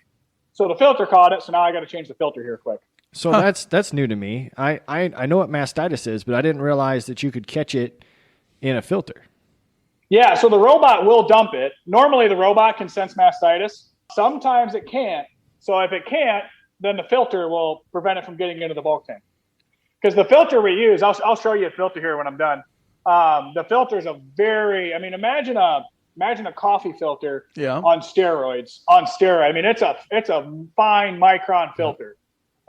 So the filter caught it. So now I got to change the filter here quick. So that's new to me. I know what mastitis is, but I didn't realize that you could catch it in a filter. Yeah, so the robot will dump it. Normally the robot can sense mastitis. Sometimes it can't. So if it can't, then the filter will prevent it from getting into the bulk tank. Because the filter we use, I'll show you a filter here when I'm done. The filter is imagine a coffee filter on steroids. I mean, it's a fine micron filter.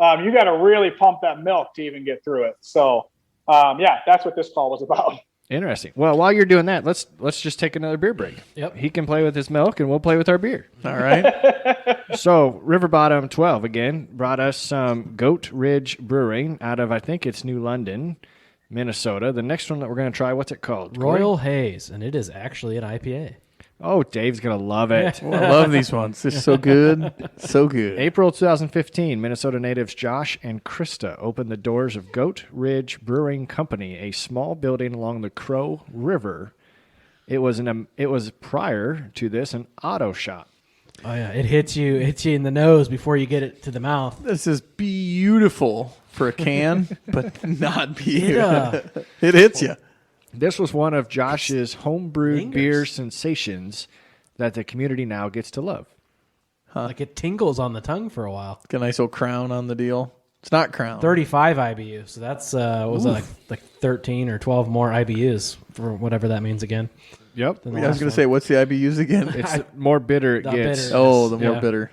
You got to really pump that milk to even get through it. So, that's what this call was about. Interesting. Well, while you're doing that, let's just take another beer break. Yep. He can play with his milk, and we'll play with our beer. All right. So, River Bottom 12 again brought us some Goat Ridge Brewing out of, I think it's New London, Minnesota. The next one that we're going to try, what's it called? Royal Haze, and it is actually an IPA. Oh, Dave's going to love it. Oh, I love these ones. They're so good. So good. April 2015, Minnesota natives Josh and Krista opened the doors of Goat Ridge Brewing Company, a small building along the Crow River. It was prior to this an auto shop. Oh yeah, it hits you in the nose before you get it to the mouth. This is beautiful for a can, but not beautiful. It hits you. This was one of Josh's homebrewed Lingers. beer sensations that the community now gets to love. Like it tingles on the tongue for a while. Got a nice old crown on the deal. It's not crown. 35 IBU, so that's like 13 or 12 more IBUs for whatever that means again. Yep. than the I was last going one. to say, what's the IBUs again? It's the more bitter it The gets. bitter. Oh, the more Yeah. bitter.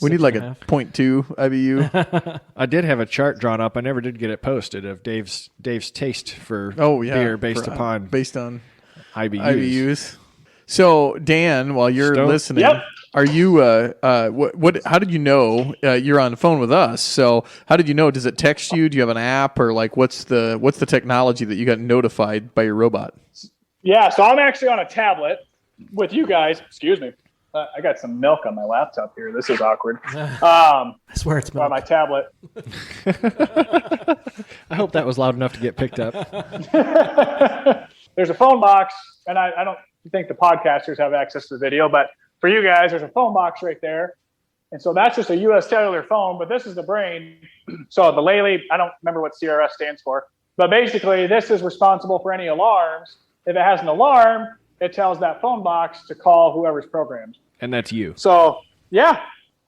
We need like a 0.2 IBU. I did have a chart drawn up. I never did get it posted of Dave's taste for Oh, yeah. beer based For, on IBUs. IBUs. So, Dan, while you're Stoked. listening, Yep. are you, what, how did you know, you're on the phone with us, so how did you know? Does it text you? Do you have an app, or like, what's the technology that you got notified by your robot? Yeah, so I'm actually on a tablet with you guys. Excuse me. I got some milk on my laptop here. This is awkward. I swear it's On milk. my tablet. I hope that was loud enough to get picked up. There's a phone box, and I don't think the podcasters have access to the video, but for you guys, there's a phone box right there. And so that's just a U.S. cellular phone, but this is the brain. So the Lely, I don't remember what CRS stands for, but basically this is responsible for any alarms. If it has an alarm, it tells that phone box to call whoever's programmed. And that's you. So yeah,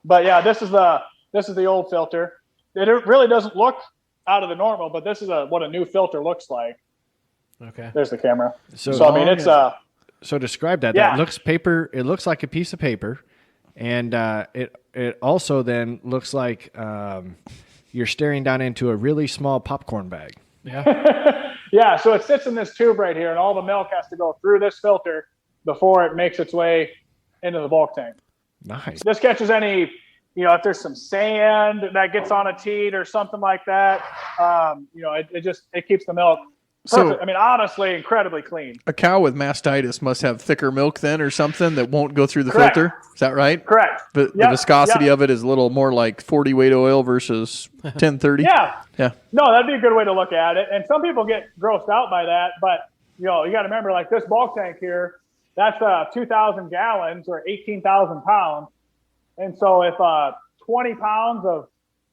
but yeah, this is the old filter. It really doesn't look out of the normal, but this is what a new filter looks like. Okay. There's the camera. So, So I mean, it's So describe that. Yeah. That looks paper. It looks like a piece of paper, and it also then looks like you're staring down into a really small popcorn bag. Yeah. yeah. So it sits in this tube right here, and all the milk has to go through this filter before it makes its way into the bulk tank. Nice. This catches any, if there's some sand that gets on a teat or something like that, it keeps the milk perfect. So- I mean, honestly, incredibly clean. A cow with mastitis must have thicker milk then, or something that won't go through the Correct. filter. Is that right? Correct. The Yep, viscosity yep. of it is a little more like 40 weight oil versus 1030. Yeah. Yeah. No, that'd be a good way to look at it. And some people get grossed out by that, but you got to remember, like this bulk tank here, that's 2,000 gallons or 18,000 pounds. And so if 20 pounds of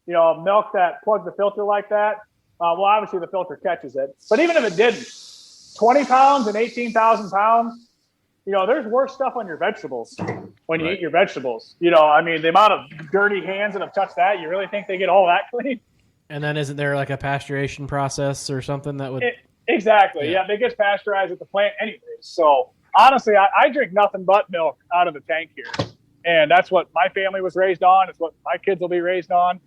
milk that plugs the filter like that, well, obviously the filter catches it. But even if it didn't, 20 pounds and 18,000 pounds, there's worse stuff on your vegetables when you eat your vegetables. I mean, the amount of dirty hands that have touched that, you really think they get all that clean? And then isn't there like a pasteurization process or something that would? Exactly. Yeah, it gets pasteurized at the plant anyways. So honestly, I drink nothing but milk out of the tank here. And that's what my family was raised on. It's what my kids will be raised on.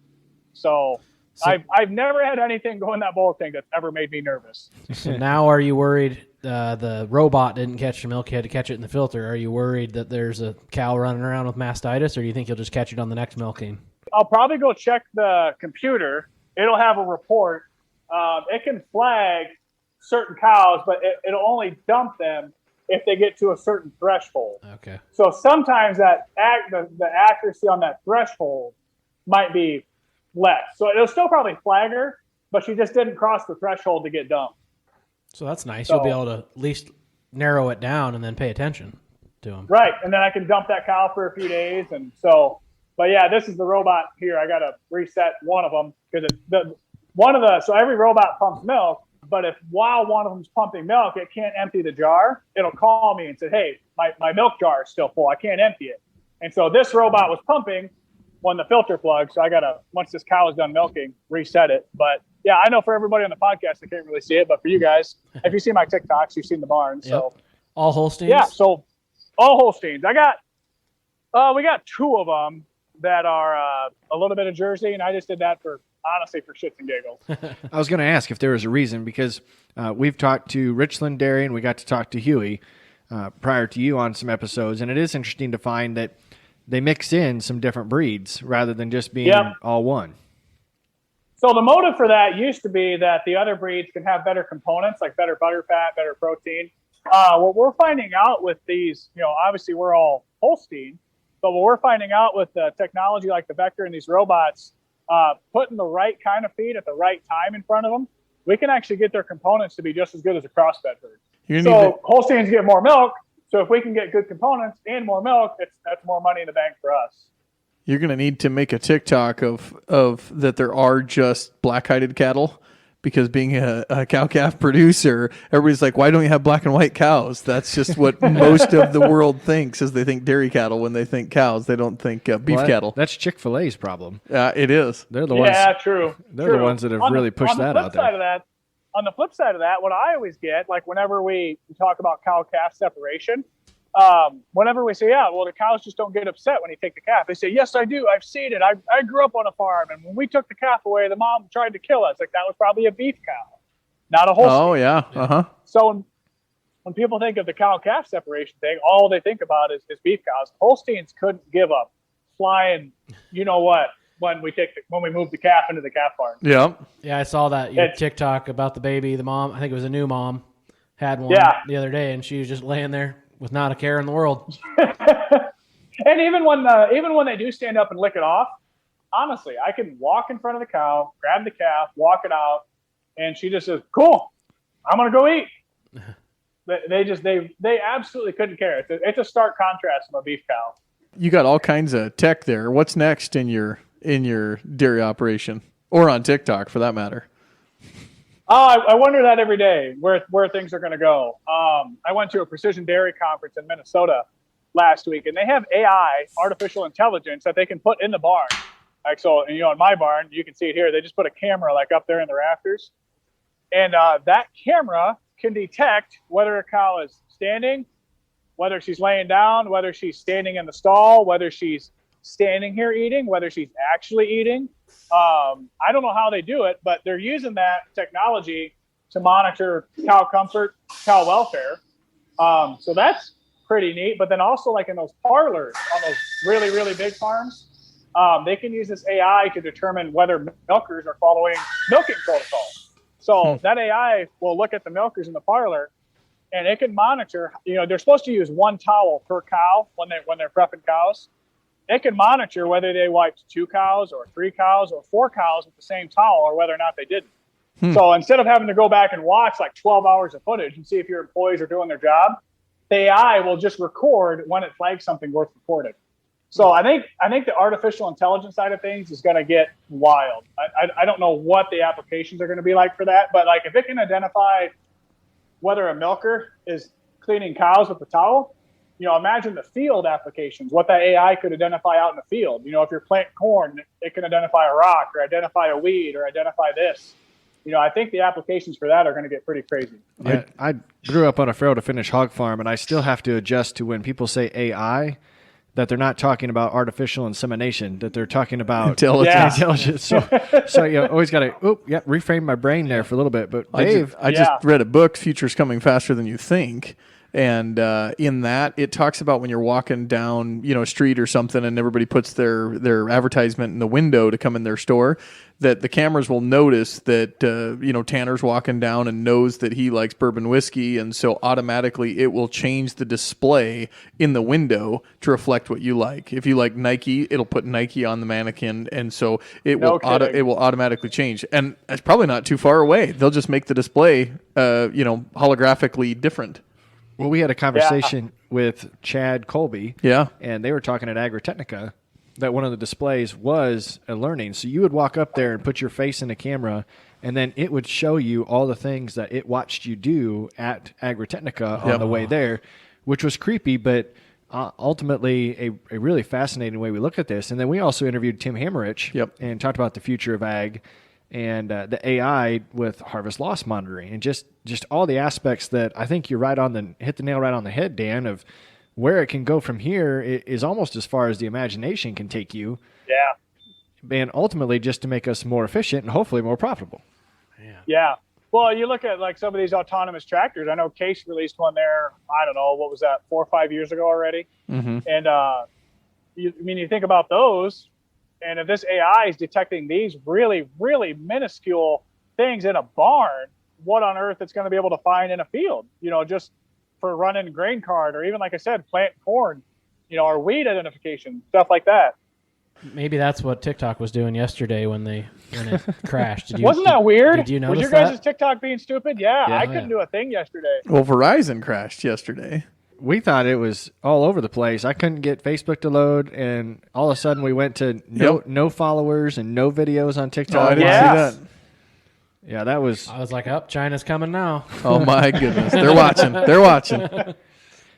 So I've never had anything go in that bulk tank that's ever made me nervous. So now are you worried the robot didn't catch the milk, you had to catch it in the filter? Are you worried that there's a cow running around with mastitis, or do you think you'll just catch it on the next milking? I'll probably go check the computer. It'll have a report. It can flag certain cows, but it'll only dump them if they get to a certain threshold. Okay. So sometimes the accuracy on that threshold might be less. So it'll still probably flag her, but she just didn't cross the threshold to get dumped. So that's nice. You'll be able to at least narrow it down and then pay attention to them. Right. And then I can dump that cow for a few days. And so, but yeah, this is the robot here. I got to reset one of them because so every robot pumps milk, but if while one of them's pumping milk, it can't empty the jar, it'll call me and say, hey, my milk jar is still full. I can't empty it. And so this robot was pumping when the filter plugged. So I got to, once this cow is done milking, reset it. But yeah, I know for everybody on the podcast, they can't really see it, but for you guys, if you see my TikToks, you've seen the barn. So all Holsteins? Yeah. So all Holsteins. we got 2 of them that are a little bit of Jersey, and I just did that honestly for shits and giggles. I was going to ask if there was a reason, because we've talked to Richland Dairy and we got to talk to Huey prior to you on some episodes, and it is interesting to find that they mix in some different breeds rather than just being all one. So the motive for that used to be that the other breeds can have better components, like better butter fat, better protein. What we're finding out with these, obviously we're all Holstein, but what we're finding out with the technology like the Vector and these robots, putting the right kind of feed at the right time in front of them, we can actually get their components to be just as good as a crossbred herd. So Holsteins get more milk. So if we can get good components and more milk, that's more money in the bank for us. You're going to need to make a TikTok of that there are just black-hided cattle, because being a cow-calf producer, everybody's like, why don't you have black and white cows? That's just what most of the world thinks, is they think dairy cattle when they think cows. They don't think beef cattle. That's Chick-fil-A's problem. It is. They're the ones. Yeah, true. They're the ones that have really pushed that out there. On the flip side of that, what I always get, like whenever we talk about cow-calf separation, whenever we say, the cows just don't get upset when you take the calf. They say, yes, I do. I've seen it. I grew up on a farm, and when we took the calf away, the mom tried to kill us. Like, that was probably a beef cow, not a Holstein. Oh, yeah. Uh-huh. So when people think of the cow-calf separation thing, all they think about is beef cows. Holsteins couldn't give up flying, when we moved the calf into the calf barn. Yeah. Yeah, I saw that TikTok about the baby. The mom, I think it was a new mom, had one the other day, and she was just laying there with not a care in the world. And even when they do stand up and lick it off, honestly, I can walk in front of the cow, grab the calf, walk it out, and she just says, "Cool, I'm gonna go eat." They absolutely couldn't care. It's a stark contrast from a beef cow. You got all kinds of tech there. What's next in your dairy operation, or on TikTok for that matter? I wonder that every day where things are going to go. I went to a precision dairy conference in Minnesota last week, and they have AI, artificial intelligence, that they can put in the barn. Like, so, in my barn, you can see it here. They just put a camera like up there in the rafters, and that camera can detect whether a cow is standing, whether she's laying down, whether she's standing in the stall, whether she's standing here eating, whether she's actually eating. I don't know how they do it, but they're using that technology to monitor cow comfort, cow welfare. So that's pretty neat. But then also, like in those parlors on those really, really big farms, they can use this AI to determine whether milkers are following milking protocol. So that AI will look at the milkers in the parlor, and it can monitor. They're supposed to use one towel per cow when they're prepping cows. It can monitor whether they wiped 2 cows or 3 cows or 4 cows with the same towel, or whether or not they didn't. So instead of having to go back and watch like 12 hours of footage and see if your employees are doing their job, the AI will just record when it flags something worth recording. So I think the artificial intelligence side of things is going to get wild. I don't know what the applications are going to be like for that, but like if it can identify whether a milker is cleaning cows with the towel, imagine the field applications, what that AI could identify out in the field. If you're planting corn, it can identify a rock or identify a weed or identify this. I think the applications for that are going to get pretty crazy. Yeah, I grew up on a farrow to finish hog farm, and I still have to adjust to when people say AI, that they're not talking about artificial insemination, that they're talking about intelligence. So always got to reframe my brain there for a little bit. But Dave, I just read a book, Future's Coming Faster Than You Think. And in that, it talks about when you're walking down, a street or something, and everybody puts their advertisement in the window to come in their store, that the cameras will notice that, Tanner's walking down and knows that he likes bourbon whiskey. And so automatically it will change the display in the window to reflect what you like. If you like Nike, it'll put Nike on the mannequin. And so it will automatically change. And it's probably not too far away. They'll just make the display, holographically different. Well, we had a conversation with Chad Colby. Yeah. And they were talking at Agritechnica that one of the displays was a learning. So you would walk up there and put your face in the camera, and then it would show you all the things that it watched you do at Agritechnica on the way there, which was creepy, but ultimately a really fascinating way we look at this. And then we also interviewed Tim Hammerich and talked about the future of ag and the AI with harvest loss monitoring, and just all the aspects that I think you're hit the nail right on the head, Dan, of where it can go from here is almost as far as the imagination can take you. Yeah. And ultimately just to make us more efficient and hopefully more profitable. Yeah. Well, you look at like some of these autonomous tractors. I know Case released one there, I don't know, what was that, 4 or 5 years ago already? Mm-hmm. And you think about those, and if this AI is detecting these really, really minuscule things in a barn, what on earth it's going to be able to find in a field, just for running grain cart, or even, like I said, plant corn, or weed identification, stuff like that. Maybe that's what TikTok was doing yesterday when it crashed. Wasn't that weird? Did you notice Was your guys' TikTok being stupid? Yeah, I couldn't do a thing yesterday. Well, Verizon crashed yesterday. We thought it was all over the place. I couldn't get Facebook to load, and all of a sudden we went to no followers and no videos on TikTok. Oh, I didn't see that. Yeah, that was... I was like, China's coming now. Oh, my goodness. They're watching. They're watching.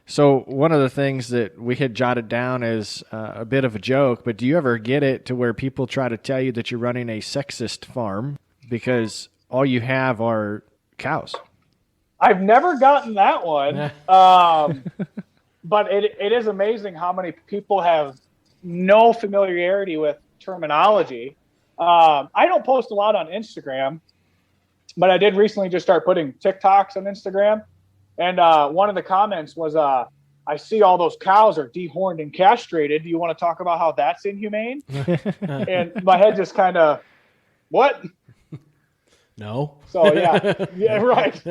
So one of the things that we had jotted down as a bit of a joke, but do you ever get it to where people try to tell you that you're running a sexist farm because all you have are cows? I've never gotten that one, but it is amazing how many people have no familiarity with terminology. I don't post a lot on Instagram, but I did recently just start putting TikToks on Instagram. And one of the comments was, I see all those cows are dehorned and castrated. Do you want to talk about how that's inhumane? And my head just kind of, what? No. So yeah, right.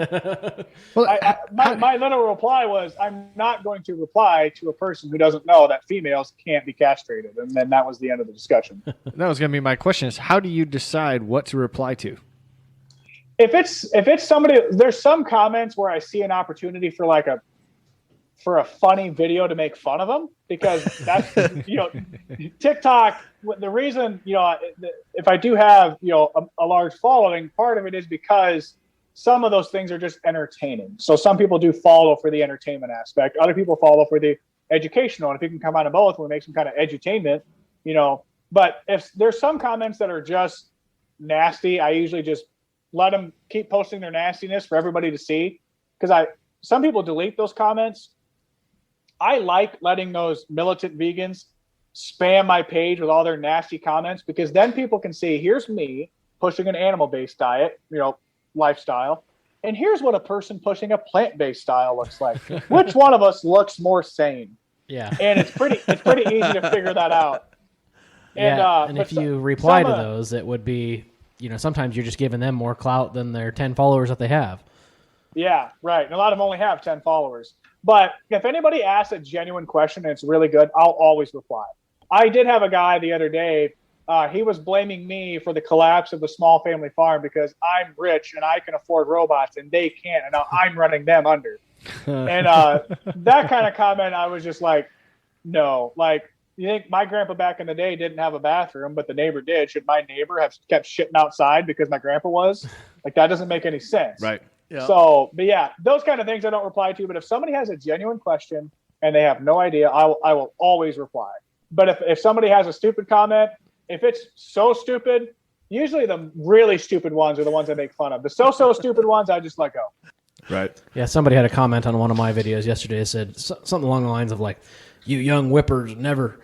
Well, my little reply was, I'm not going to reply to a person who doesn't know that females can't be castrated, and then that was the end of the discussion. That was going to be my question: is how do you decide what to reply to? If it's somebody, there's some comments where I see an opportunity for a funny video to make fun of them, because that's TikTok. The reason if I do have a large following, part of it is because some of those things are just entertaining. So some people do follow for the entertainment aspect. Other people follow for the educational. And if you can come out of both, we make some kind of edutainment. But if there's some comments that are just nasty, I usually just let them keep posting their nastiness for everybody to see, because some people delete those comments. I like letting those militant vegans spam my page with all their nasty comments, because then people can see, here's me pushing an animal-based diet, lifestyle, and here's what a person pushing a plant-based style looks like. Which one of us looks more sane? Yeah. And it's pretty easy to figure that out. And if you reply to those, it would be, sometimes you're just giving them more clout than their 10 followers that they have. Yeah, right. And a lot of them only have 10 followers. But if anybody asks a genuine question and it's really good, I'll always reply. I did have a guy the other day. He was blaming me for the collapse of the small family farm because I'm rich and I can afford robots and they can't, and now I'm running them under. And that kind of comment, I was just like, no. Like, you think my grandpa back in the day didn't have a bathroom, but the neighbor did? Should my neighbor have kept shitting outside because my grandpa was? Like, that doesn't make any sense. Right. Yeah. So, but yeah, those kind of things I don't reply to. But if somebody has a genuine question and they have no idea, I will always reply. But if somebody has a stupid comment, if it's so stupid, usually the really stupid ones are the ones I make fun of. The so stupid ones, I just let go. Right. Yeah, somebody had a comment on one of my videos yesterday that said something along the lines of like, you young whippers never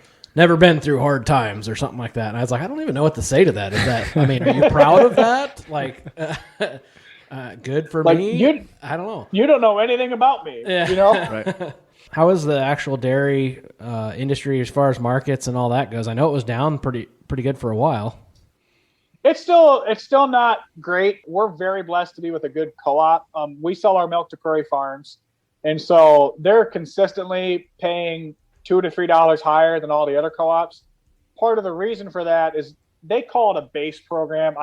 been through hard times or something like that. And I was like, I don't even know what to say to that. Is that, I mean, are you proud of that? Like, good for me? I don't know. You don't know anything about me, Yeah. you know? Right. How is the actual dairy industry as far as markets and all that goes? I know it was down pretty good for a while. It's still not great. We're very blessed to be with a good co-op. We sell our milk to Prairie Farms, and so they're consistently paying $2 to $3 higher than all the other co-ops. Part of the reason for that is they call it a base program.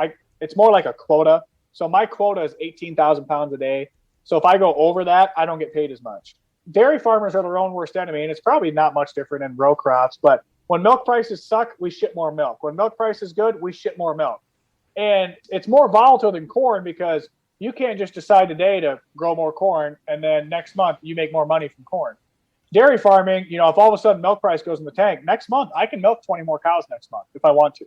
It's more like a quota. So my quota is 18,000 pounds a day. So if I go over that, I don't get paid as much. Dairy farmers are their own worst enemy, and it's probably not much different in row crops. But when milk prices suck, we ship more milk. When milk price is good, we ship more milk. And it's more volatile than corn because you can't just decide today to grow more corn and then next month you make more money from corn. Dairy farming, if all of a sudden milk price goes in the tank, next month I can milk 20 more cows next month if I want to.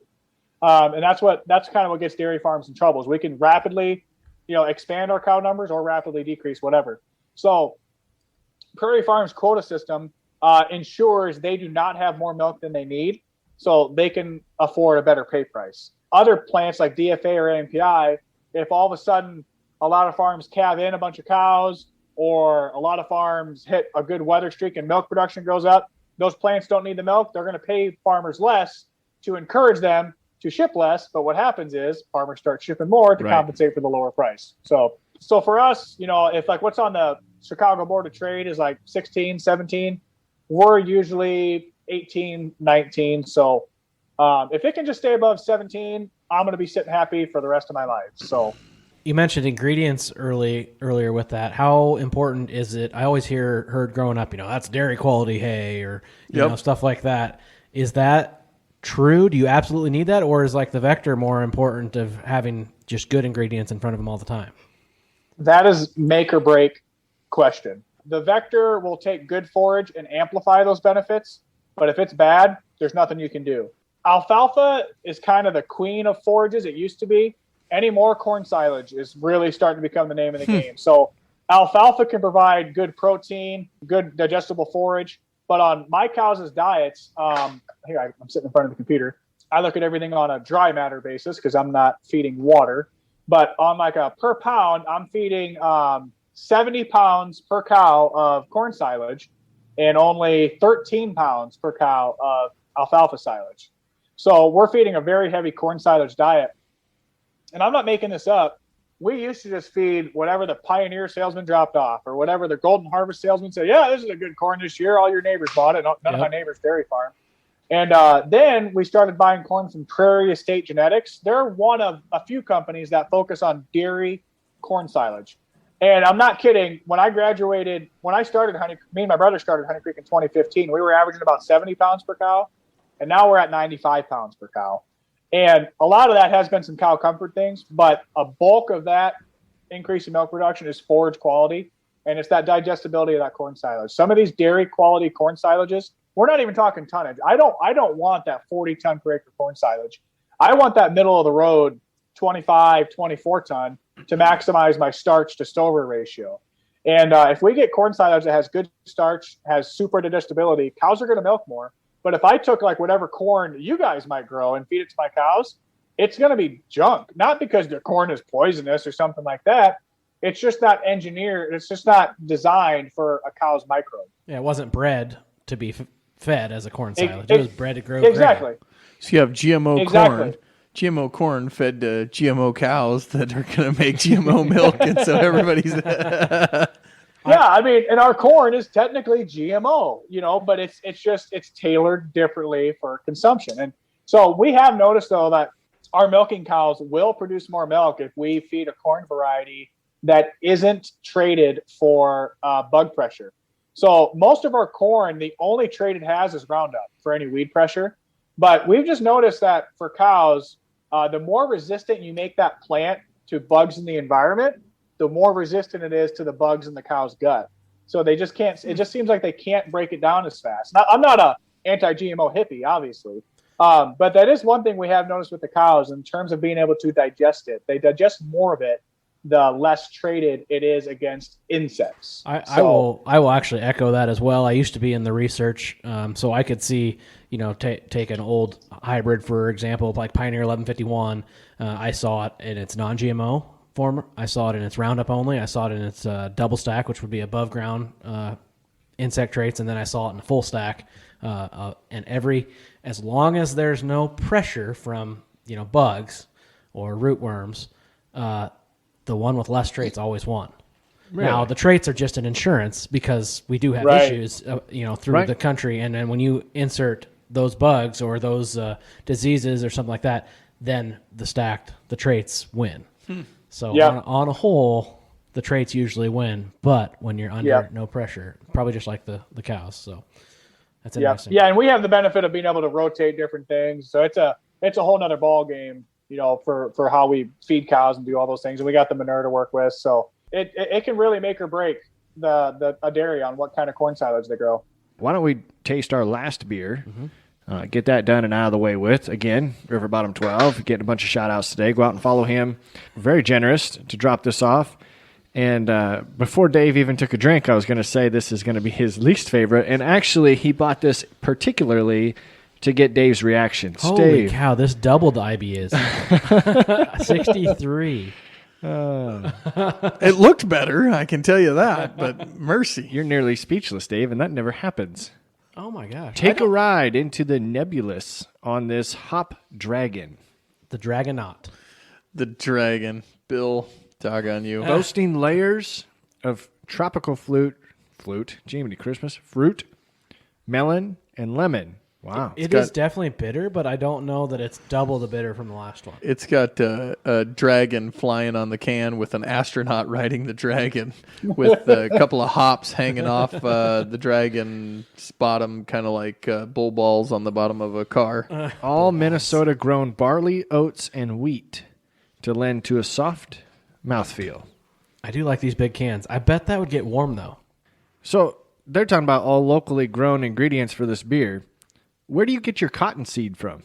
And that's kind of what gets dairy farms in trouble is we can rapidly, expand our cow numbers or rapidly decrease whatever. So Prairie Farms quota system ensures they do not have more milk than they need so they can afford a better pay price. Other plants like DFA or AMPI, if all of a sudden a lot of farms calve in a bunch of cows or a lot of farms hit a good weather streak and milk production goes up, those plants don't need the milk. They're going to pay farmers less to encourage them to ship less. But what happens is farmers start shipping more to compensate for the lower price. So for us, if like what's on the Chicago Board of Trade is like 16, 17, we're usually 18, 19. So if it can just stay above 17, I'm going to be sitting happy for the rest of my life. So you mentioned ingredients earlier with that. How important is it? I always heard growing up, that's dairy quality hay or stuff like that. Is that true? Do you absolutely need that, or is like the vector more important of having just good ingredients in front of them all the time? That is make or break question. The vector will take good forage and amplify those benefits, but if it's bad, there's nothing you can do. Alfalfa is kind of the queen of forages. It used to be. Anymore, corn silage is really starting to become the name of the game. So alfalfa can provide good protein, good digestible forage. But on my cows' diets, here I'm sitting in front of the computer. I look at everything on a dry matter basis because I'm not feeding water. But on like a per pound, I'm feeding 70 pounds per cow of corn silage and only 13 pounds per cow of alfalfa silage. So we're feeding a very heavy corn silage diet. And I'm not making this up. We used to just feed whatever the Pioneer salesman dropped off or whatever the Golden Harvest salesman said, yeah, this is a good corn this year. All your neighbors bought it. None of my neighbors' dairy farm. And then we started buying corn from Prairie Estate Genetics. They're one of a few companies that focus on dairy corn silage. And I'm not kidding. When I started me and my brother started Honey Creek in 2015, we were averaging about 70 pounds per cow. And now we're at 95 pounds per cow. And a lot of that has been some cow comfort things, but a bulk of that increase in milk production is forage quality, and it's that digestibility of that corn silage. Some of these dairy quality corn silages, we're not even talking tonnage. I don't want that 40 ton per acre corn silage. I want that middle of the road 25, 24 ton to maximize my starch to stover ratio. And if we get corn silage that has good starch, has super digestibility, cows are going to milk more. But if I took like whatever corn you guys might grow and feed it to my cows, it's going to be junk. Not because the corn is poisonous or something like that. It's just not engineered. It's just not designed for a cow's microbe. Yeah, it wasn't bred to be fed as a corn silage. It was bred to grow exactly. grain. So you have GMO corn. GMO corn fed to GMO cows that are going to make GMO milk, and so everybody's... Yeah, I mean, and our corn is technically GMO, but it's tailored differently for consumption. And so we have noticed, though, that our milking cows will produce more milk if we feed a corn variety that isn't traded for bug pressure. So most of our corn, the only trait it has is Roundup for any weed pressure. But we've just noticed that for cows, the more resistant you make that plant to bugs in the environment, the more resistant it is to the bugs in the cow's gut. So they just can't. It just seems like they can't break it down as fast. Now, I'm not a anti-GMO hippie, obviously, but that is one thing we have noticed with the cows in terms of being able to digest it. They digest more of it the less traded it is against insects. I will actually echo that as well. I used to be in the research, so I could see, take an old hybrid, for example, like Pioneer 1151. I saw it in its non-GMO form. I saw it in its Roundup only. I saw it in its double stack, which would be above ground insect traits, and then I saw it in a full stack. And as long as there's no pressure from bugs or rootworms, the one with less traits always won. Really? Now the traits are just an insurance because we do have issues, through the country, and then when you insert those bugs or those diseases or something like that, then the traits win. So on a whole, the traits usually win, but when you're under no pressure, probably just like the cows. So that's interesting. Yeah, and we have the benefit of being able to rotate different things, so it's a whole nother ball game. For how we feed cows and do all those things. And we got the manure to work with. So it can really make or break a dairy on what kind of corn silage they grow. Why don't we taste our last beer, get that done and out of the way with. Again, River Bottom 12, getting a bunch of shout-outs today. Go out and follow him. Very generous to drop this off. And before Dave even took a drink, I was going to say this is going to be his least favorite. And actually, he bought this particularly to get Dave's reaction. Holy cow, this doubled the IBUs. 63. It looked better, I can tell you that, but mercy. You're nearly speechless, Dave, and that never happens. Oh, my gosh. Take a ride into the nebulous on this Hop Dragon. The Dragonaut. The Dragon. Bill, dog on you. Boasting layers of tropical fruit, Jiminy Christmas, fruit, melon, and lemon. Wow. It is definitely bitter, but I don't know that it's double the bitter from the last one. It's got a dragon flying on the can with an astronaut riding the dragon with a couple of hops hanging off the dragon's bottom, kind of like bull balls on the bottom of a car. All Minnesota-grown barley, oats, and wheat to lend to a soft mouthfeel. I do like these big cans. I bet that would get warm, though. So they're talking about all locally grown ingredients for this beer. Where do you get your cottonseed from?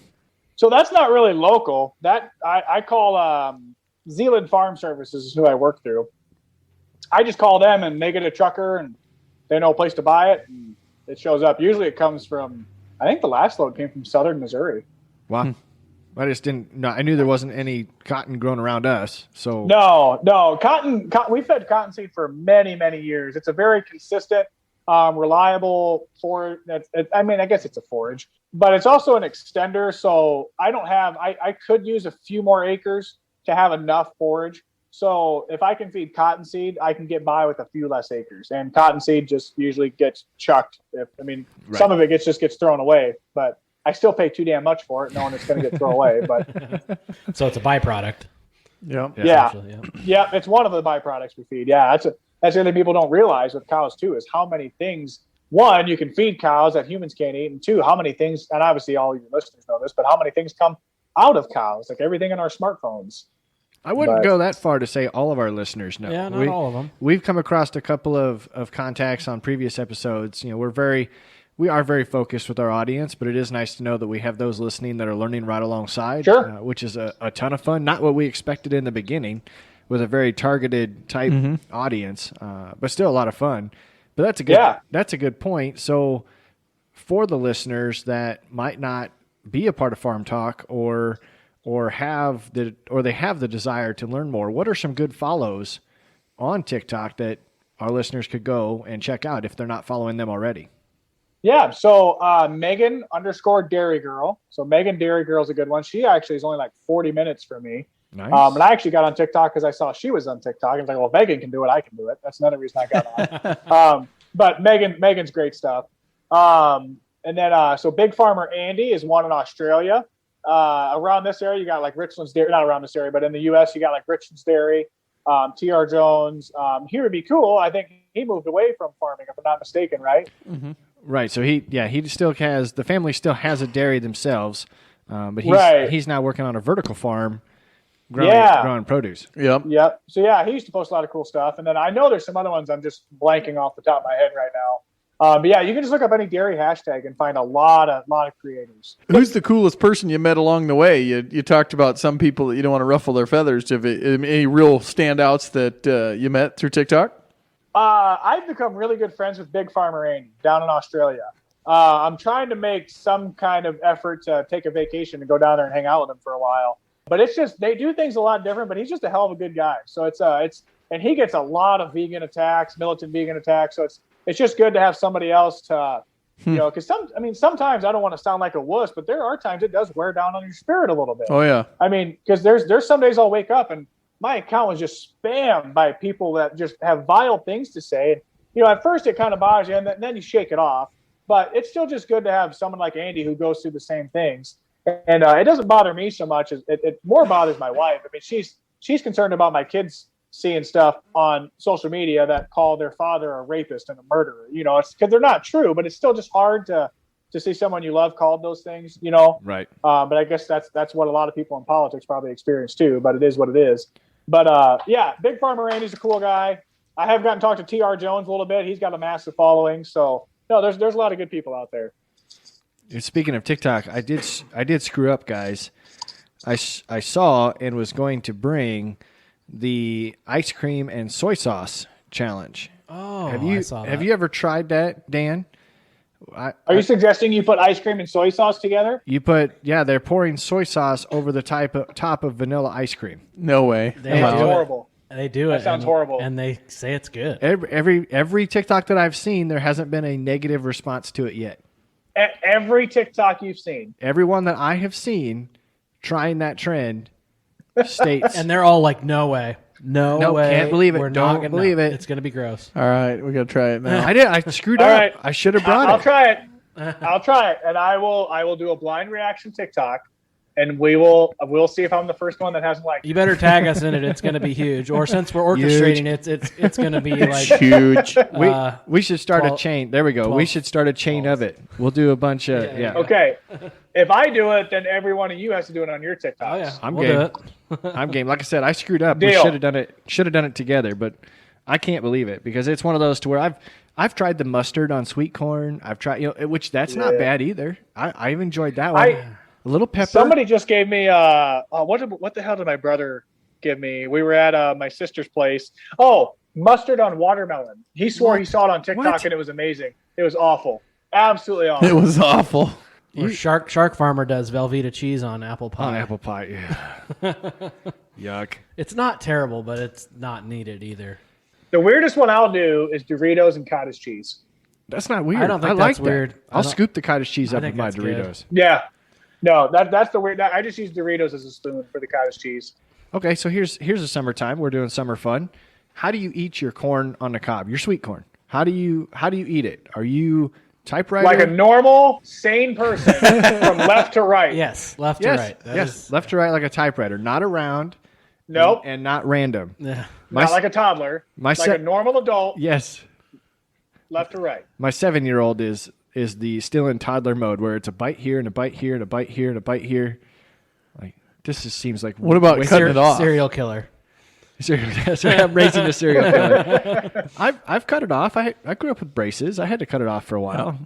So that's not really local. That I call Zealand Farm Services is who I work through. I just call them and they get a trucker and they know a place to buy it and it shows up. Usually it comes from, I think the last load came from southern Missouri. Wow. I just didn't know. I knew there wasn't any cotton grown around us. So no. Cotton. We've fed cottonseed for many, many years. It's a very consistent, reliable forage. I guess it's a forage, but it's also an extender. So I could use a few more acres to have enough forage. So if I can feed cottonseed, I can get by with a few less acres. And cottonseed just usually gets chucked. Some of it gets thrown away, but I still pay too damn much for it, knowing it's going to get thrown away. But so it's a byproduct. Yeah. It's one of the byproducts we feed. Yeah, that's the other thing people don't realize with cows too is how many things. One, you can feed cows that humans can't eat, and two, how many things. And obviously, all your listeners know this, but how many things come out of cows, like everything in our smartphones. I wouldn't go that far to say all of our listeners know. Yeah, not all of them. We've come across a couple of contacts on previous episodes. We are very focused with our audience, but it is nice to know that we have those listening that are learning right alongside, which is a ton of fun. Not what we expected in the beginning with a very targeted type audience, but still a lot of fun. But that's a good point. So for the listeners that might not be a part of Farm Talk or they have the desire to learn more, what are some good follows on TikTok that our listeners could go and check out if they're not following them already? Yeah, so Megan_Dairy Girl. So Megan Dairy Girl is a good one. She actually is only like 40 minutes from me. Nice. And I actually got on TikTok because I saw she was on TikTok. I was like, well, if Megan can do it, I can do it. That's another reason I got on. But Megan's great stuff. And then so Big Farmer Andy is one in Australia. Around this area, you got like Richland's Dairy. Not around this area, but in the U.S., you got like Richland's Dairy, T.R. Jones. He would be cool. I think he moved away from farming, if I'm not mistaken, right? Mm-hmm. Right. So he still has, the family still has a dairy themselves, but he's now working on a vertical farm growing produce. Yep. Yep. So yeah, he used to post a lot of cool stuff, and then I know there's some other ones I'm just blanking off the top of my head right now. But yeah, you can just look up any dairy hashtag and find a lot of creators. Who's the coolest person you met along the way? You talked about some people that you don't want to ruffle their feathers. Have any real standouts that you met through TikTok? I've become really good friends with Big Farmer Andy down in Australia. I'm trying to make some kind of effort to take a vacation and go down there and hang out with him for a while. But it's just, they do things a lot different, but he's just a hell of a good guy. So and he gets a lot of vegan attacks, militant vegan attacks. So it's just good to have somebody else to, because sometimes I don't want to sound like a wuss, but there are times it does wear down on your spirit a little bit. Oh yeah. I mean, because there's some days I'll wake up and my account was just spammed by people that just have vile things to say. And, at first it kind of bothers you, and then you shake it off. But it's still just good to have someone like Andy who goes through the same things. And it doesn't bother me so much as it more bothers my wife. I mean, she's concerned about my kids seeing stuff on social media that call their father a rapist and a murderer. It's because they're not true, but it's still just hard to see someone you love called those things. Right. But I guess that's what a lot of people in politics probably experience too. But it is what it is. But yeah, Big Farmer Andy's a cool guy. I have gotten to talk to T.R. Jones a little bit. He's got a massive following. So no, there's a lot of good people out there. Speaking of TikTok, I did screw up, guys. I saw and was going to bring the ice cream and soy sauce challenge. Oh, I saw that. Have you ever tried that, Dan? Are you suggesting you put ice cream and soy sauce together? They're pouring soy sauce over the top of vanilla ice cream. No way. That's horrible. They do it. That sounds horrible. And they say it's good. Every TikTok that I've seen, there hasn't been a negative response to it yet. Every TikTok you've seen. Everyone that I have sseen trying that trend states. And they're all like, no way. No way. Can't believe it. Don't believe it. It's going to be gross. All right, we got to try it now. I did. I screwed up. Right. I should have brought it. I'll try it. I'll try it, and I will do a blind reaction TikTok, and we'll see if I'm the first one that hasn't liked it. You better tag us in it. It's going to be huge. Or since we're orchestrating it's going to be like huge. We should start a chain. There we go. 12, we should start a chain of it. We'll do a bunch of Okay. If I do it, then every one of you has to do it on your TikToks. Oh yeah, I'm we'll game. do it. I'm game. Like I said, I screwed up. Deal. We should have done it together, but I can't believe it because it's one of those to where I've tried the mustard on sweet corn. I've tried, which that's not bad either. I've enjoyed that one. A little pepper. Somebody just gave me what the hell did my brother give me? We were at my sister's place. Oh, mustard on watermelon. He swore he saw it on TikTok and it was amazing. It was awful. Absolutely awful. It was awful. Or Shark Farmer does Velveeta cheese on apple pie. On apple pie, yeah. Yuck. It's not terrible, but it's not needed either. The weirdest one I'll do is Doritos and cottage cheese. That's not weird. I don't think like that's weird. That. I'll scoop the cottage cheese up with my Doritos. Good. Yeah. No, that's the weird. I just use Doritos as a spoon for the cottage cheese. Okay, so here's a summertime. We're doing summer fun. How do you eat your corn on the cob? Your sweet corn. How do you eat it? Are you typewriter? Like a normal, sane person from left to right. Yes, left to right. Yes, left to right like a typewriter, not around. Nope. And not random. Yeah. Not like a toddler. Like a normal adult. Yes. Left to right. My 7-year-old is still in toddler mode where it's a bite here and a bite here and a bite here and a bite here. Like this just seems like what about cutting it off? Serial killer. I'm raising a serial killer. I've cut it off. I grew up with braces. I had to cut it off for a while.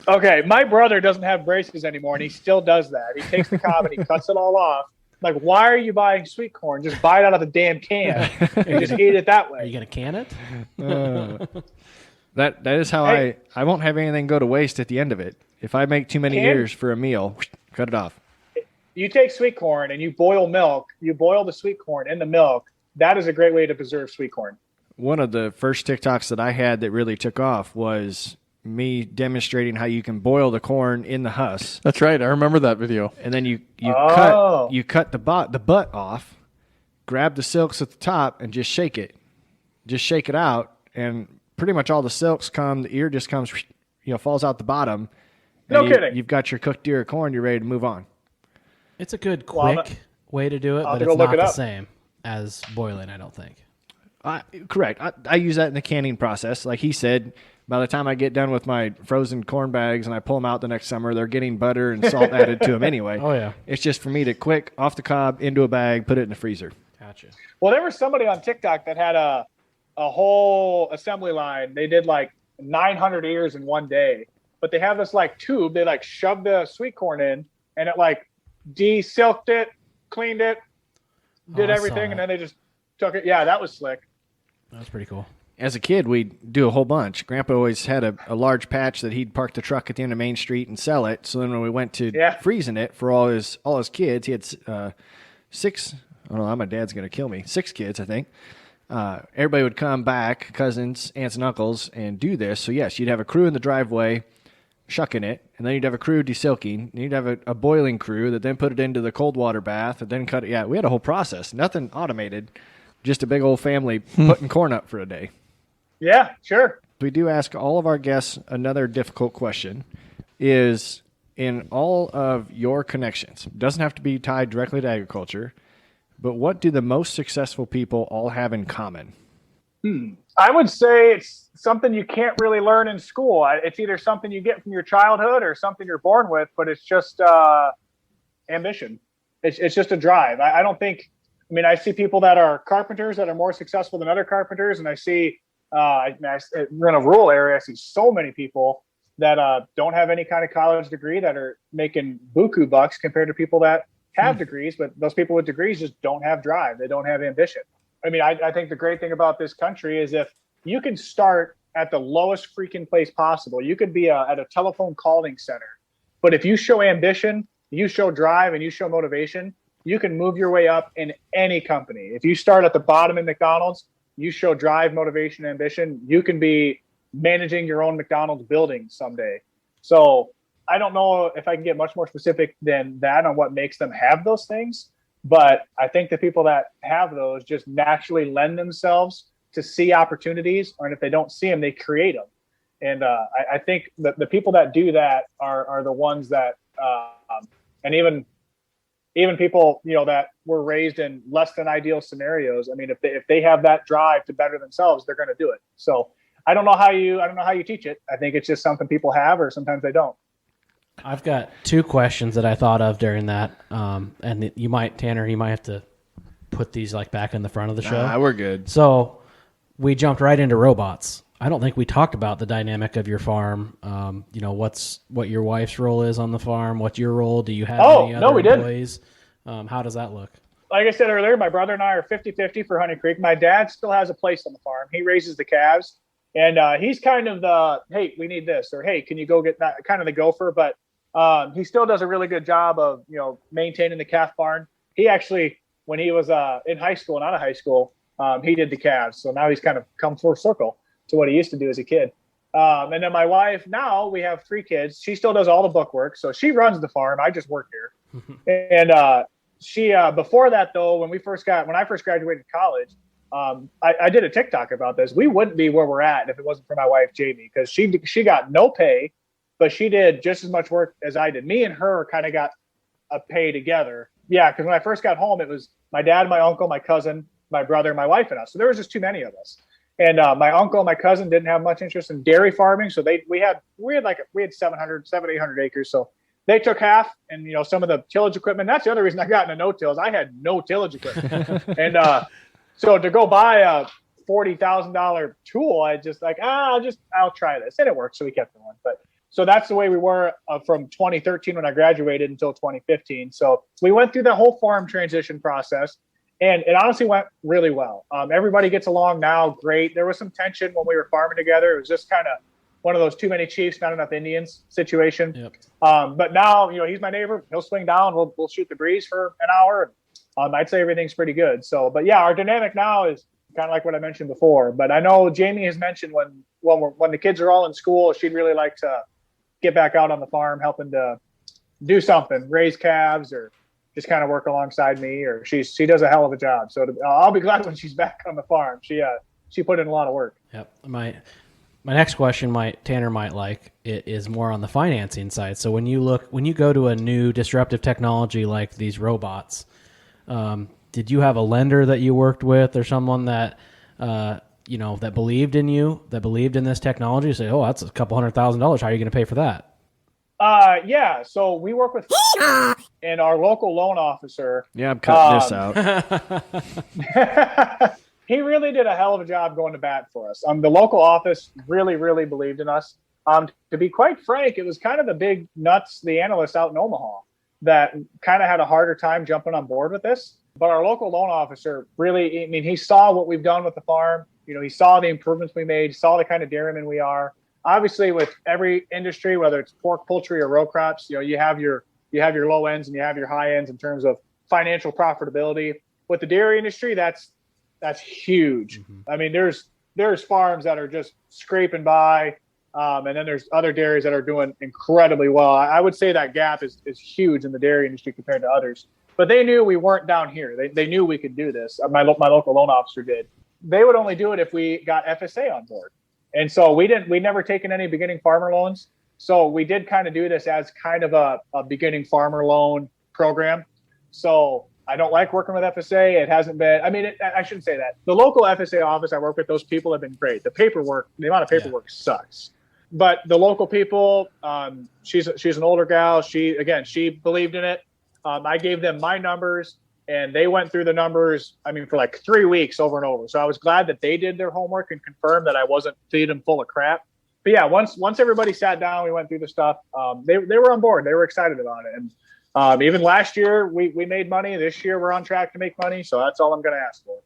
Okay, my brother doesn't have braces anymore, and he still does that. He takes the cob and he cuts it all off. Like, why are you buying sweet corn? Just buy it out of the damn can and just eat it that way. Are you going to can it? That is how I won't have anything go to waste at the end of it. If I make too many ears for a meal, cut it off. You take sweet corn and you boil milk. You boil the sweet corn in the milk. That is a great way to preserve sweet corn. One of the first TikToks that I had that really took off was me demonstrating how you can boil the corn in the husk. That's right. I remember that video. And then you cut the butt off, grab the silks at the top, and just shake it. Just shake it out, and pretty much all the silks come. The ear just comes, falls out the bottom. No kidding. You've got your cooked ear of corn. You're ready to move on. It's a good quick way to do it, but it's not the same as boiling, I don't think. Correct. I use that in the canning process. Like he said, by the time I get done with my frozen corn bags and I pull them out the next summer, they're getting butter and salt added to them anyway. Oh, yeah. It's just for me to quick off the cob into a bag, put it in the freezer. Gotcha. Well, there was somebody on TikTok that had a whole assembly line. They did like 900 ears in one day, but they have this like tube. They like shoved the sweet corn in, and it like de-silked it, cleaned it, did everything, and then they just took it. Yeah, that was slick. That was pretty cool. As a kid, we'd do a whole bunch. Grandpa always had a large patch that he'd park the truck at the end of Main Street and sell it. So then when we went to freezing it for all his kids, he had 6. I don't know, my dad's going to kill me. 6 kids, I think. Everybody would come back, cousins, aunts, and uncles, and do this. So, yes, you'd have a crew in the driveway shucking it, and then you'd have a crew desilking, and you'd have a boiling crew that then put it into the cold water bath and then cut it. Yeah, we had a whole process. Nothing automated, just a big old family putting corn up for a day. Yeah, sure. We do ask all of our guests another difficult question is, in all of your connections, it doesn't have to be tied directly to agriculture, but what do the most successful people all have in common? I would say it's something you can't really learn in school. It's either something you get from your childhood or something you're born with, but it's just ambition. It's just a drive. I don't think, I mean, I see people that are carpenters that are more successful than other carpenters, and I see, we're in a rural area, I see so many people that don't have any kind of college degree that are making buku bucks compared to people that have degrees, but those people with degrees just don't have drive. They don't have ambition. I mean, I think the great thing about this country is if you can start at the lowest freaking place possible, you could be at a telephone calling center. But if you show ambition, you show drive, and you show motivation, you can move your way up in any company. If you start at the bottom in McDonald's, you show drive, motivation, ambition, you can be managing your own McDonald's building someday. So I don't know if I can get much more specific than that on what makes them have those things. But I think the people that have those just naturally lend themselves to see opportunities, and if they don't see them, they create them. And I think that the people that do that are the ones that, and even people, you know, that were raised in less than ideal scenarios. I mean, if they have that drive to better themselves, they're going to do it. So I don't know how you teach it. I think it's just something people have, or sometimes they don't. I've got 2 questions that I thought of during that, and you might, Tanner, you might have to put these like back in the front of the show. We're good. So we jumped right into robots. I don't think we talked about the dynamic of your farm. You know, what your wife's role is on the farm. What's your role? Do you have any other employees? How does that look? Like I said earlier, my brother and I are 50-50 for Honey Creek. My dad still has a place on the farm. He raises the calves, and he's kind of the, hey, we need this, or hey, can you go get that, kind of the gopher. But he still does a really good job of, you know, maintaining the calf barn. He actually, when he was in high school and out of high school, he did the calves. So now he's kind of come full circle to what he used to do as a kid. And then my wife, now we have 3 kids. She still does all the book work. So she runs the farm. I just work here. And she, before that though, when I first graduated college, I did a TikTok about this. We wouldn't be where we're at if it wasn't for my wife, Jamie, because she got no pay, but she did just as much work as I did. Me and her kind of got a pay together. Yeah, because when I first got home, it was my dad, my uncle, my cousin, my brother, my wife, and us. So there was just too many of us. And my uncle and my cousin didn't have much interest in dairy farming, so we had 700-800 acres. So they took half, and you know, some of the tillage equipment. That's the other reason I got into no-tills. I had no tillage equipment, and so to go buy a $40,000 tool, I just like I'll try this, and it worked. So we kept going. But so that's the way we were from 2013 when I graduated until 2015. So we went through the whole farm transition process. And it honestly went really well. Everybody gets along now great. There was some tension when we were farming together. It was just kind of one of those too many chiefs, not enough Indians situation. Yep. But now, you know, he's my neighbor. He'll swing down. We'll shoot the breeze for an hour. I'd say everything's pretty good. So, but yeah, our dynamic now is kind of like what I mentioned before. But I know Jamie has mentioned when the kids are all in school, she'd really like to get back out on the farm, helping to do something, raise calves or just kind of work alongside me, or she does a hell of a job. So I'll be glad when she's back on the farm. She put in a lot of work. Yep. My next question Tanner might like it is more on the financing side. So when you go to a new disruptive technology like these robots, did you have a lender that you worked with or someone that that believed in you, that believed in this technology, say, oh, that's a couple $100,000. How are you going to pay for that? Yeah. So we work with and our local loan officer. Yeah, I'm cutting this out. He really did a hell of a job going to bat for us. The local office really, really believed in us. To be quite frank, it was kind of the big nuts, the analysts out in Omaha, that kind of had a harder time jumping on board with this. But our local loan officer really, I mean, he saw what we've done with the farm. He saw the improvements we made, saw the kind of dairyman we are. Obviously, with every industry, whether it's pork, poultry, or row crops, you have your low ends and you have your high ends in terms of financial profitability. With the dairy industry, that's huge. Mm-hmm. I mean, there's farms that are just scraping by, and then there's other dairies that are doing incredibly well. I would say that gap is huge in the dairy industry compared to others. But they knew we weren't down here. They knew we could do this. My local loan officer did. They would only do it if we got FSA on board. And so we never taken any beginning farmer loans. So we did kind of do this as kind of a beginning farmer loan program. So I don't like working with FSA. It hasn't been, I shouldn't say that. The local FSA office I work with, those people have been great. The amount of paperwork sucks. But the local people, she's an older gal. She believed in it. I gave them my numbers and they went through the numbers, for like 3 weeks over and over. So I was glad that they did their homework and confirmed that I wasn't feeding them full of crap. But yeah, once everybody sat down, we went through the stuff. They were on board. They were excited about it. And even last year we made money. This year we're on track to make money. So that's all I'm going to ask for.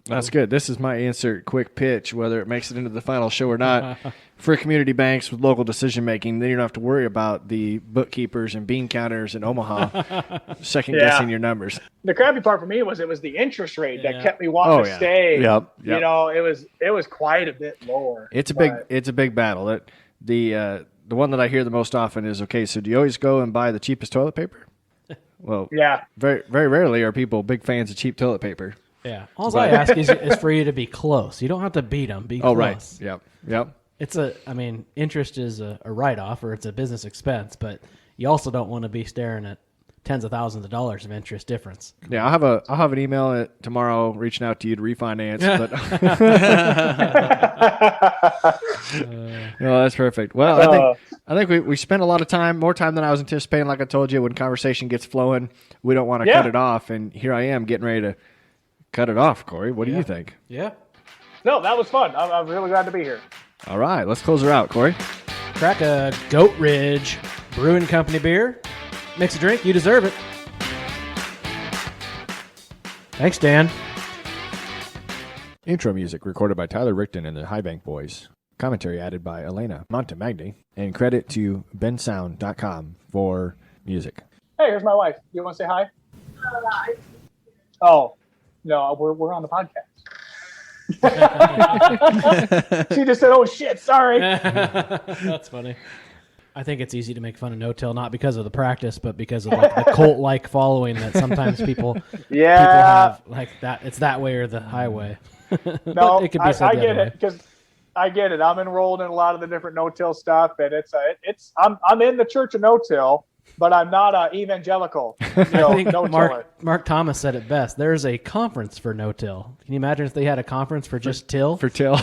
That's good. This is my insert quick pitch, whether it makes it into the final show or not. For community banks with local decision making, then you don't have to worry about the bookkeepers and bean counters in Omaha second guessing your numbers. The crappy part for me was it was the interest rate that kept me wanting to stay. Yep. It was quite a bit lower. It's a big battle. The one that I hear the most often is, okay, so do you always go and buy the cheapest toilet paper? Well, yeah. Very, very rarely are people big fans of cheap toilet paper. Yeah. All I ask is for you to be close. You don't have to beat them. Be close. Oh, right. Yep. It's interest is a write-off or it's a business expense, but you also don't want to be staring at tens of thousands of dollars of interest difference. Yeah, I'll have an email tomorrow reaching out to you to refinance. But no, that's perfect. Well, I think we spent a lot of time, more time than I was anticipating. Like I told you, when conversation gets flowing, we don't want to cut it off. And here I am getting ready to cut it off, Corey. What do you think? Yeah. No, that was fun. I'm really glad to be here. All right, let's close her out, Corey. Crack a Goat Ridge Brewing Company beer. Mix a drink. You deserve it. Thanks, Dan. Intro music recorded by Tyler Rickton and the Highbank Boys. Commentary added by Elena Montemagni. And credit to bensound.com for music. Hey, here's my wife. You want to say hi? Oh, no, we're on the podcast. She just said, "Oh shit, sorry." That's funny. I think it's easy to make fun of no-till, not because of the practice, but because of the cult-like following that sometimes people have. Like that, it's that way or the highway. No, it could be said I get it because I get it. I'm enrolled in a lot of the different no-till stuff, and I'm in the Church of No-Till. But I'm not evangelical. I think Mark Thomas said it best. There's a conference for no-till. Can you imagine if they had a conference for just till? For till.